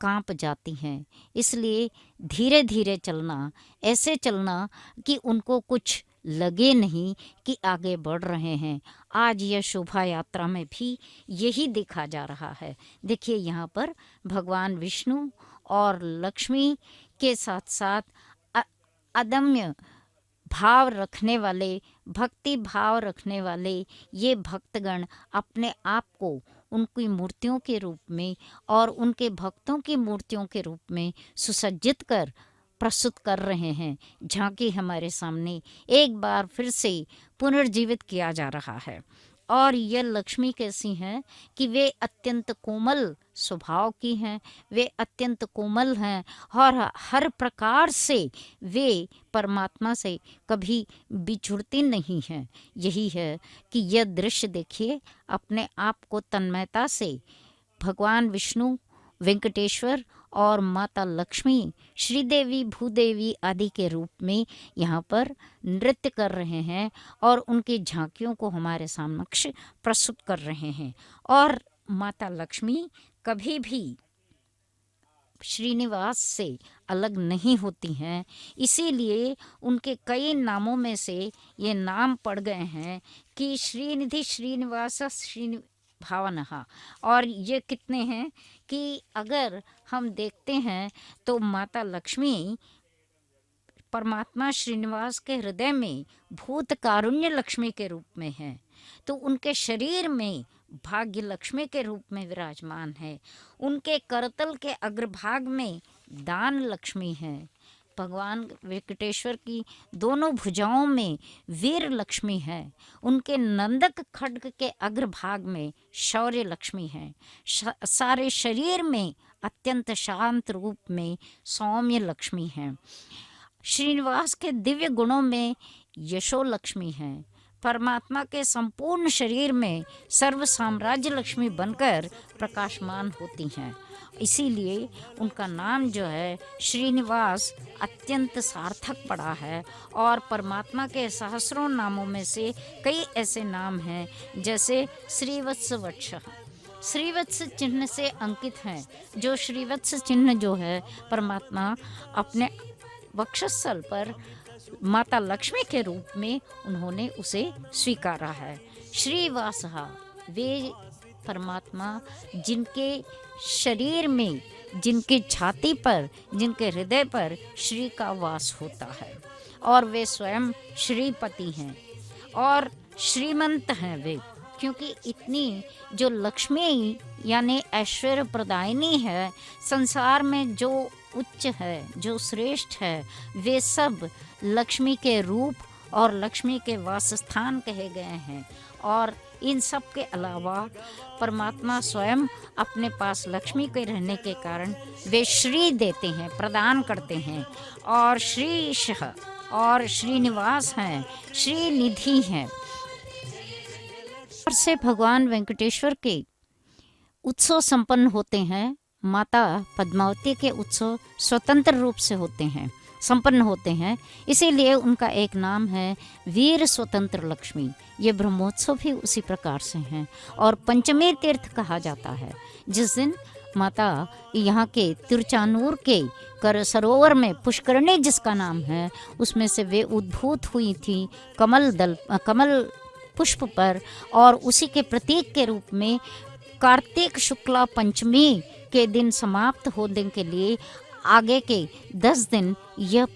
कांप जाती हैं। इसलिए धीरे धीरे चलना, ऐसे चलना कि उनको कुछ लगे नहीं कि आगे बढ़ रहे हैं। आज यह शोभा यात्रा में भी यही देखा जा रहा है। देखिए यहाँ पर भगवान विष्णु और लक्ष्मी के साथ साथ अदम्य भाव रखने वाले, भक्ति भाव रखने वाले ये भक्तगण अपने आप को उनकी मूर्तियों के रूप में और उनके भक्तों की मूर्तियों के रूप में सुसज्जित कर प्रस्तुत कर रहे हैं। झांकी हमारे सामने एक बार फिर से पुनर्जीवित किया जा रहा है। और यह लक्ष्मी कैसी हैं कि वे अत्यंत कोमल स्वभाव की हैं, वे अत्यंत कोमल हैं और हर प्रकार से वे परमात्मा से कभी बिछुड़ती नहीं हैं। यही है कि यह दृश्य देखिए, अपने आप को तन्मयता से भगवान विष्णु, वेंकटेश्वर और माता लक्ष्मी श्रीदेवी, भूदेवी आदि के रूप में यहाँ पर नृत्य कर रहे हैं और उनकी झांकियों को हमारे समक्ष प्रस्तुत कर रहे हैं। और माता लक्ष्मी कभी भी श्रीनिवास से अलग नहीं होती हैं, इसीलिए उनके कई नामों में से ये नाम पड़ गए हैं कि श्रीनिधि, श्रीनिवास, भावनहा। और ये कितने हैं कि अगर हम देखते हैं तो माता लक्ष्मी परमात्मा श्रीनिवास के हृदय में भूत कारुण्य लक्ष्मी के रूप में है, तो उनके शरीर में भाग्य लक्ष्मी के रूप में विराजमान है। उनके करतल के अग्रभाग में दान लक्ष्मी है। भगवान वेंकटेश्वर की दोनों भुजाओं में वीर लक्ष्मी है। उनके नंदक खड्ग के अग्रभाग में शौर्य लक्ष्मी है। सारे शरीर में अत्यंत शांत रूप में सौम्य लक्ष्मी है। श्रीनिवास के दिव्य गुणों में यशो लक्ष्मी है। परमात्मा के संपूर्ण शरीर में सर्व साम्राज्य लक्ष्मी बनकर प्रकाशमान होती हैं। इसीलिए उनका नाम जो है श्रीनिवास अत्यंत सार्थक पड़ा है। और परमात्मा के सहस्रों नामों में से कई ऐसे नाम हैं, जैसे श्रीवत्स वत्स, श्रीवत्स चिन्ह से अंकित हैं। जो श्रीवत्स चिन्ह जो है परमात्मा अपने वक्षस्थल पर माता लक्ष्मी के रूप में उन्होंने उसे स्वीकारा है। श्रीवासहा, वे परमात्मा जिनके शरीर में, जिनके छाती पर, जिनके हृदय पर श्री का वास होता है, और वे स्वयं श्रीपति हैं और श्रीमंत हैं वे, क्योंकि इतनी जो लक्ष्मी यानी ऐश्वर्य प्रदायिनी है, संसार में जो उच्च है, जो श्रेष्ठ है, वे सब लक्ष्मी के रूप और लक्ष्मी के वासस्थान कहे गए हैं। और इन सब के अलावा परमात्मा स्वयं अपने पास लक्ष्मी के रहने के कारण वे श्री देते हैं, प्रदान करते हैं। और श्रीश और श्रीनिवास हैं, श्रीनिधि हैं। और से भगवान वेंकटेश्वर के उत्सव संपन्न होते हैं। माता पद्मावती के उत्सव स्वतंत्र रूप से होते हैं, संपन्न होते हैं। इसीलिए उनका एक नाम है वीर स्वतंत्र लक्ष्मी। ये ब्रह्मोत्सव भी उसी प्रकार से हैं। और पंचमी तीर्थ कहा जाता है, जिस दिन माता यहाँ के तिरुचानूर के कर सरोवर में पुष्करणी जिसका नाम है, उसमें से वे उद्भूत हुई थी कमल पुष्प पर। और उसी के प्रतीक के रूप में कार्तिक शुक्ला पंचमी के दिन समाप्त होने के लिए आगे के 10 दिन यह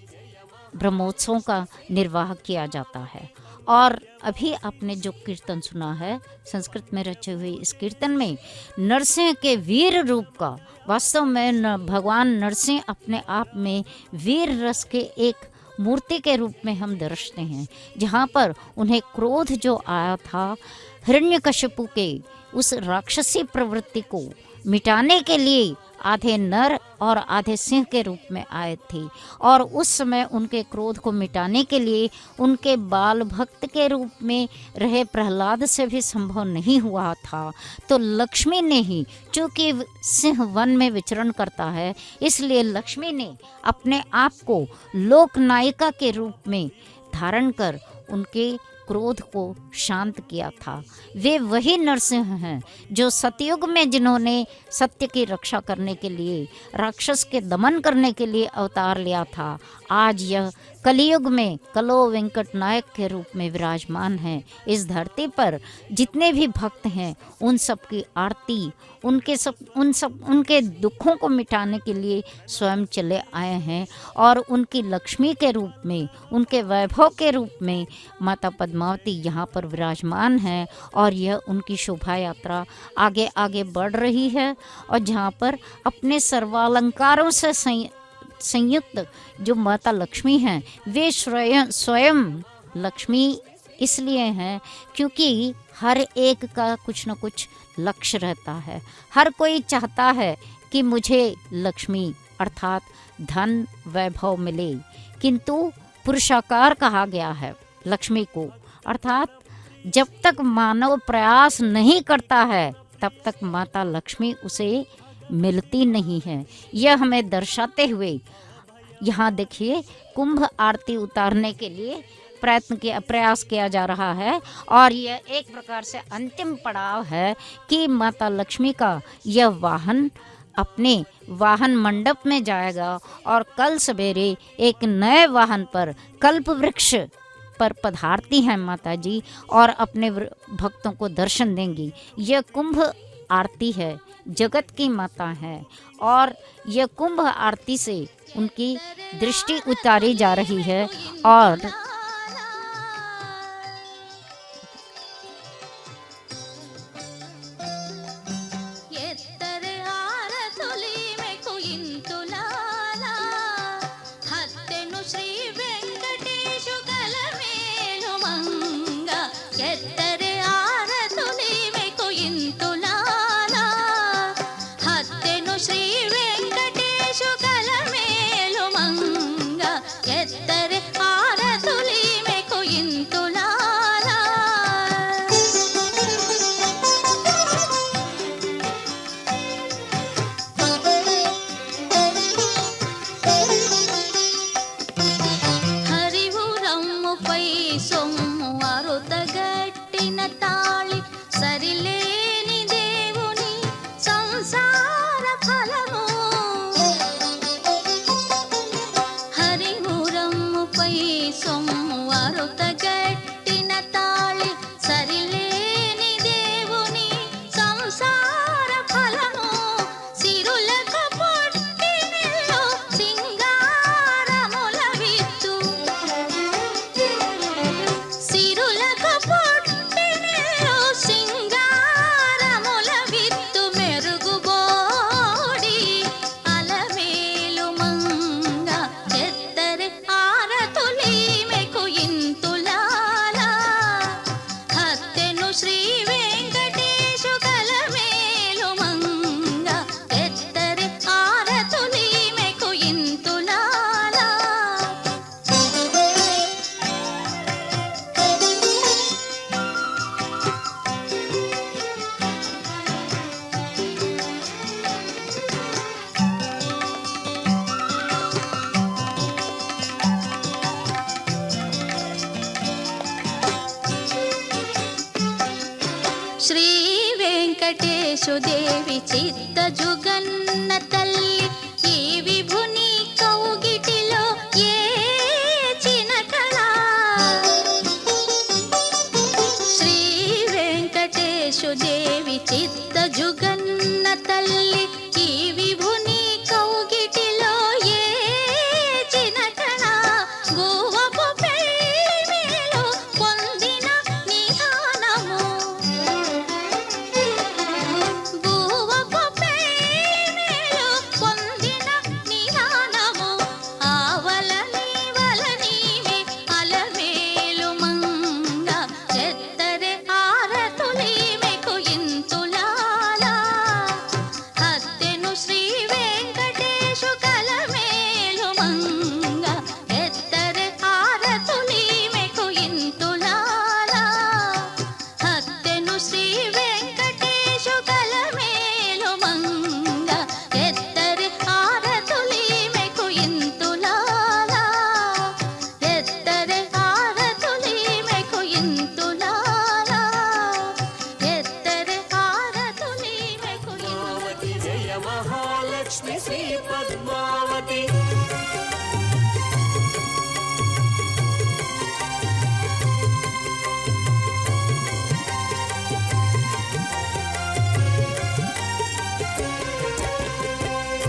ब्रह्मोत्सव का निर्वाह किया जाता है। और अभी आपने जो कीर्तन सुना है संस्कृत में रचे हुए इस कीर्तन में नरसिंह के वीर रूप का, वास्तव में भगवान नरसिंह अपने आप में वीर रस के एक मूर्ति के रूप में हम दर्शते हैं। जहाँ पर उन्हें क्रोध जो आया था हिरण्यकशिपु के उस राक्षसी प्रवृत्ति को मिटाने के लिए आधे नर और आधे सिंह के रूप में आए थे, और उस समय उनके क्रोध को मिटाने के लिए उनके बाल भक्त के रूप में रहे प्रहलाद से भी संभव नहीं हुआ था। तो लक्ष्मी ने ही, चूँकि सिंह वन में विचरण करता है, इसलिए लक्ष्मी ने अपने आप को लोकनायिका के रूप में धारण कर उनके क्रोध को शांत किया था। वे वही नरसिंह हैं जो सतयुग में जिन्होंने सत्य की रक्षा करने के लिए, राक्षस के दमन करने के लिए अवतार लिया था, आज यह कलयुग में कलो वेंकट नायक के रूप में विराजमान हैं। इस धरती पर जितने भी भक्त हैं उन सब की आरती, उनके दुखों को मिटाने के लिए स्वयं चले आए हैं, और उनकी लक्ष्मी के रूप में, उनके वैभव के रूप में माता पद्मावती यहाँ पर विराजमान हैं। और यह उनकी शोभा यात्रा आगे आगे बढ़ रही है, और जहाँ पर अपने सर्वालंकारों से संयुक्त जो माता लक्ष्मी हैं, वे स्वयं लक्ष्मी इसलिए हैं क्योंकि हर एक का कुछ न कुछ लक्ष्य रहता है। हर कोई चाहता है कि मुझे लक्ष्मी अर्थात धन वैभव मिले, किंतु पुरुषाकार कहा गया है लक्ष्मी को, अर्थात जब तक मानव प्रयास नहीं करता है तब तक माता लक्ष्मी उसे मिलती नहीं है। यह हमें दर्शाते हुए यहाँ देखिए कुंभ आरती उतारने के लिए प्रयास किया जा रहा है, और यह एक प्रकार से अंतिम पड़ाव है कि माता लक्ष्मी का यह वाहन अपने वाहन मंडप में जाएगा, और कल सवेरे एक नए वाहन पर कल्प वृक्ष पर पधारती हैं माता जी, और अपने भक्तों को दर्शन देंगी। यह कुंभ आरती है, जगत की माता है, और यह कुंभ आरती से उनकी दृष्टि उतारी जा रही है। और శ్రీ వెంకటేశుదేవి చిత్త జుగన్న తల్లి ఈ విభుని కౌగిటిలో ఏ చినకళ శ్రీ వెంకటేశుదేవి చిత్త జుగన్న తల్లి ఈ విభుని కౌగిటిలో ఏ చినకళ గోవపు పెళ్లి మేలో పొందిన నిధానము గోవపు పెళ్లి మేలో महालक्ष्मी श्री पद्मावती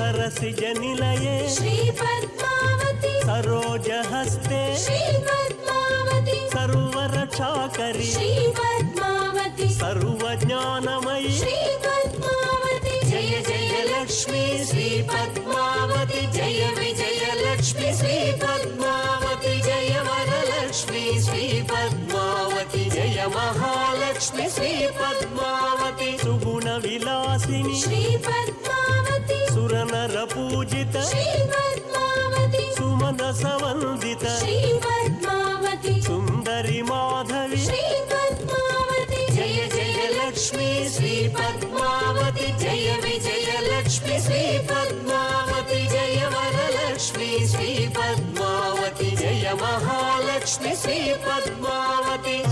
सरसिजनिलये श्री पद्मावती सरोजहस्ते श्री पद्मावती सर्वरक्षाकरी श्री पद्मावती सर्वज्ञानमयी श्री पद्मावती जय जय लक्ष्मी श्री पद्मावती जय विजय लक्ष्मी श्री पद्मावती जय वरलक्ष्मी श्री पद्मावती जय महालक्ष्मी श्री पद्मावती सुगुण विलासिनी श्री पद्मावती सुरनर पूजित श्री पद्मावती सुमनस वंदित श्री पद्मावती सुंदरी माधवी श्री पद्मावती जय जय लक्ष्मी श्री पद्मावती जय विजय लक्ष्मी श्री पद्मावती जय वरलक्ष्मी श्री पद्मावती जय महालक्ष्मी श्री पद्मावती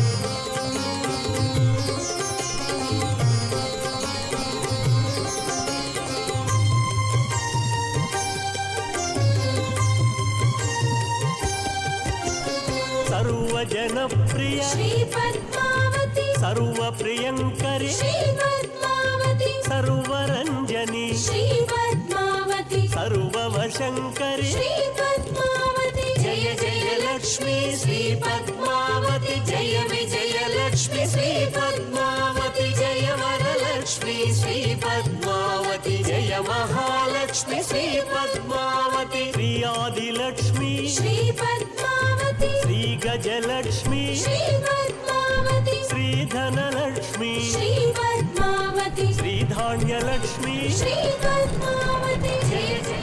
सर्वजनप्रिय श्री पद्मावती सर्वप्रियङ्करि श्री पद्मावती सर्वरञ्जनी श्री पद्मावती सर्ववशङ्करि श्री पद्मावती जय जय लक्ष्मी श्री पद्मावती जय विजय लक्ष्मी श्री पद्मावती जय वरलक्ष्मी श्री पद्मावती जय महालक्ष्मी श्री पद्मावती श्री आदिलक्ष्मी श्री पद्मावती श्री गजलक्ष्मी श्री पद्मावती श्री धनलक्ष्मी श्री पद्मावती श्री धान्यलक्ष्मी श्री पद्मावती जय जय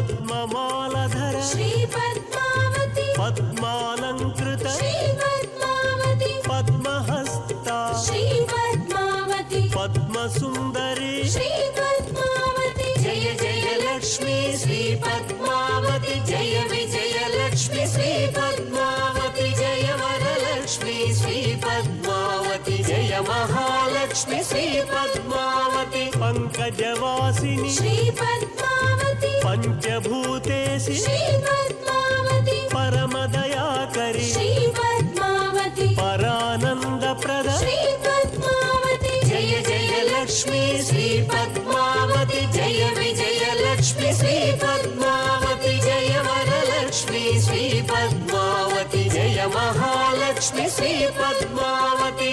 पद्ममालधर श्रीपद्मावती पद्मालङ्कृत श्रीपद्मावती पद्महस्ता श्रीपद्मावती पद्मसुन्दरी श्रीपद्मावती जय जय लक्ष्मी श्रीपद्मावती जय विजयलक्ष्मी श्रीपद्मावती जय वरलक्ष्मी श्रीपद्मावती जय महालक्ष्मी श्रीपद्मावती पङ्कजवासिनी श्रीपद्मावती पञ्चभूतेषु श्रीपद्मावती परमदयाकरी श्रीपद्मावती परानन्दप्रद श्रीपद्मावती जय जय लक्ष्मी श्रीपद्मावती जय विजयलक्ष्मी श्रीपद्मावती जय वरलक्ष्मी श्रीपद्मावती जय महालक्ष्मी श्रीपद्मावती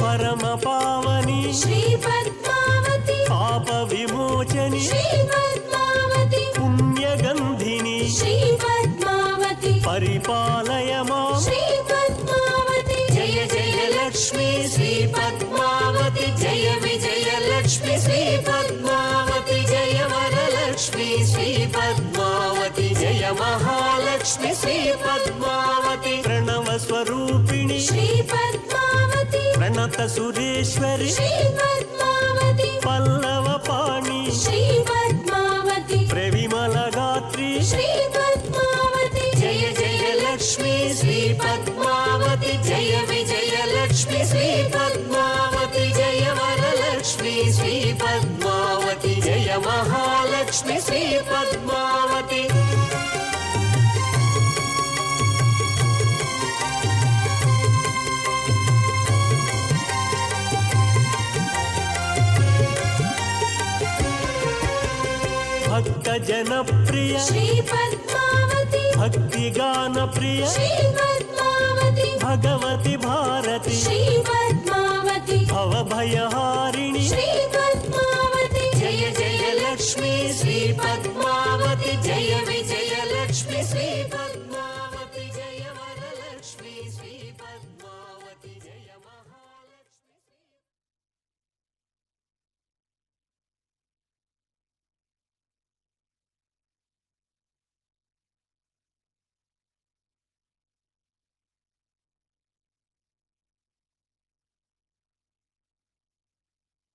परमपावनी श्रीपद्मावती पापविमोचनी श्रीपद्मावती पुण्यगन्धिनी श्रीपद्मावती परिपालय मां श्रीपद्मावती जय जय लक्ष्मी श्रीपद्मावती जय विजयलक्ष्मी श्रीपद्मावती जय वरलक्ष्मी శ్రీ పద్మావతి జయ మహాలక్ష్మి శ్రీ పద్మావతి ప్రణవ స్వరూపిణి శ్రీ పద్మావతి ప్రణత సురేశ్వరి శ్రీ పద్మావతి పల్లవ పాణి శ్రీ పద్మావతి ప్రవిమల గాత్రి శ్రీ పద్మావతి జయ జయ లక్ష్మి శ్రీ పద్మావతి జయ విజయ లక్ష్మి శ్రీ పద్మావతి జయ వరలక్ష్మి శ్రీ పద్మావతి జయ మహాలక్ష్మి శ్రీ పద్మావతి భక్త జనప్రియ శ్రీ పద్మావతి భక్తి గాన ప్రియ శ్రీ పద్మావతి భగవతి భారతి శ్రీ పద్మావతి భవ భయహారిణి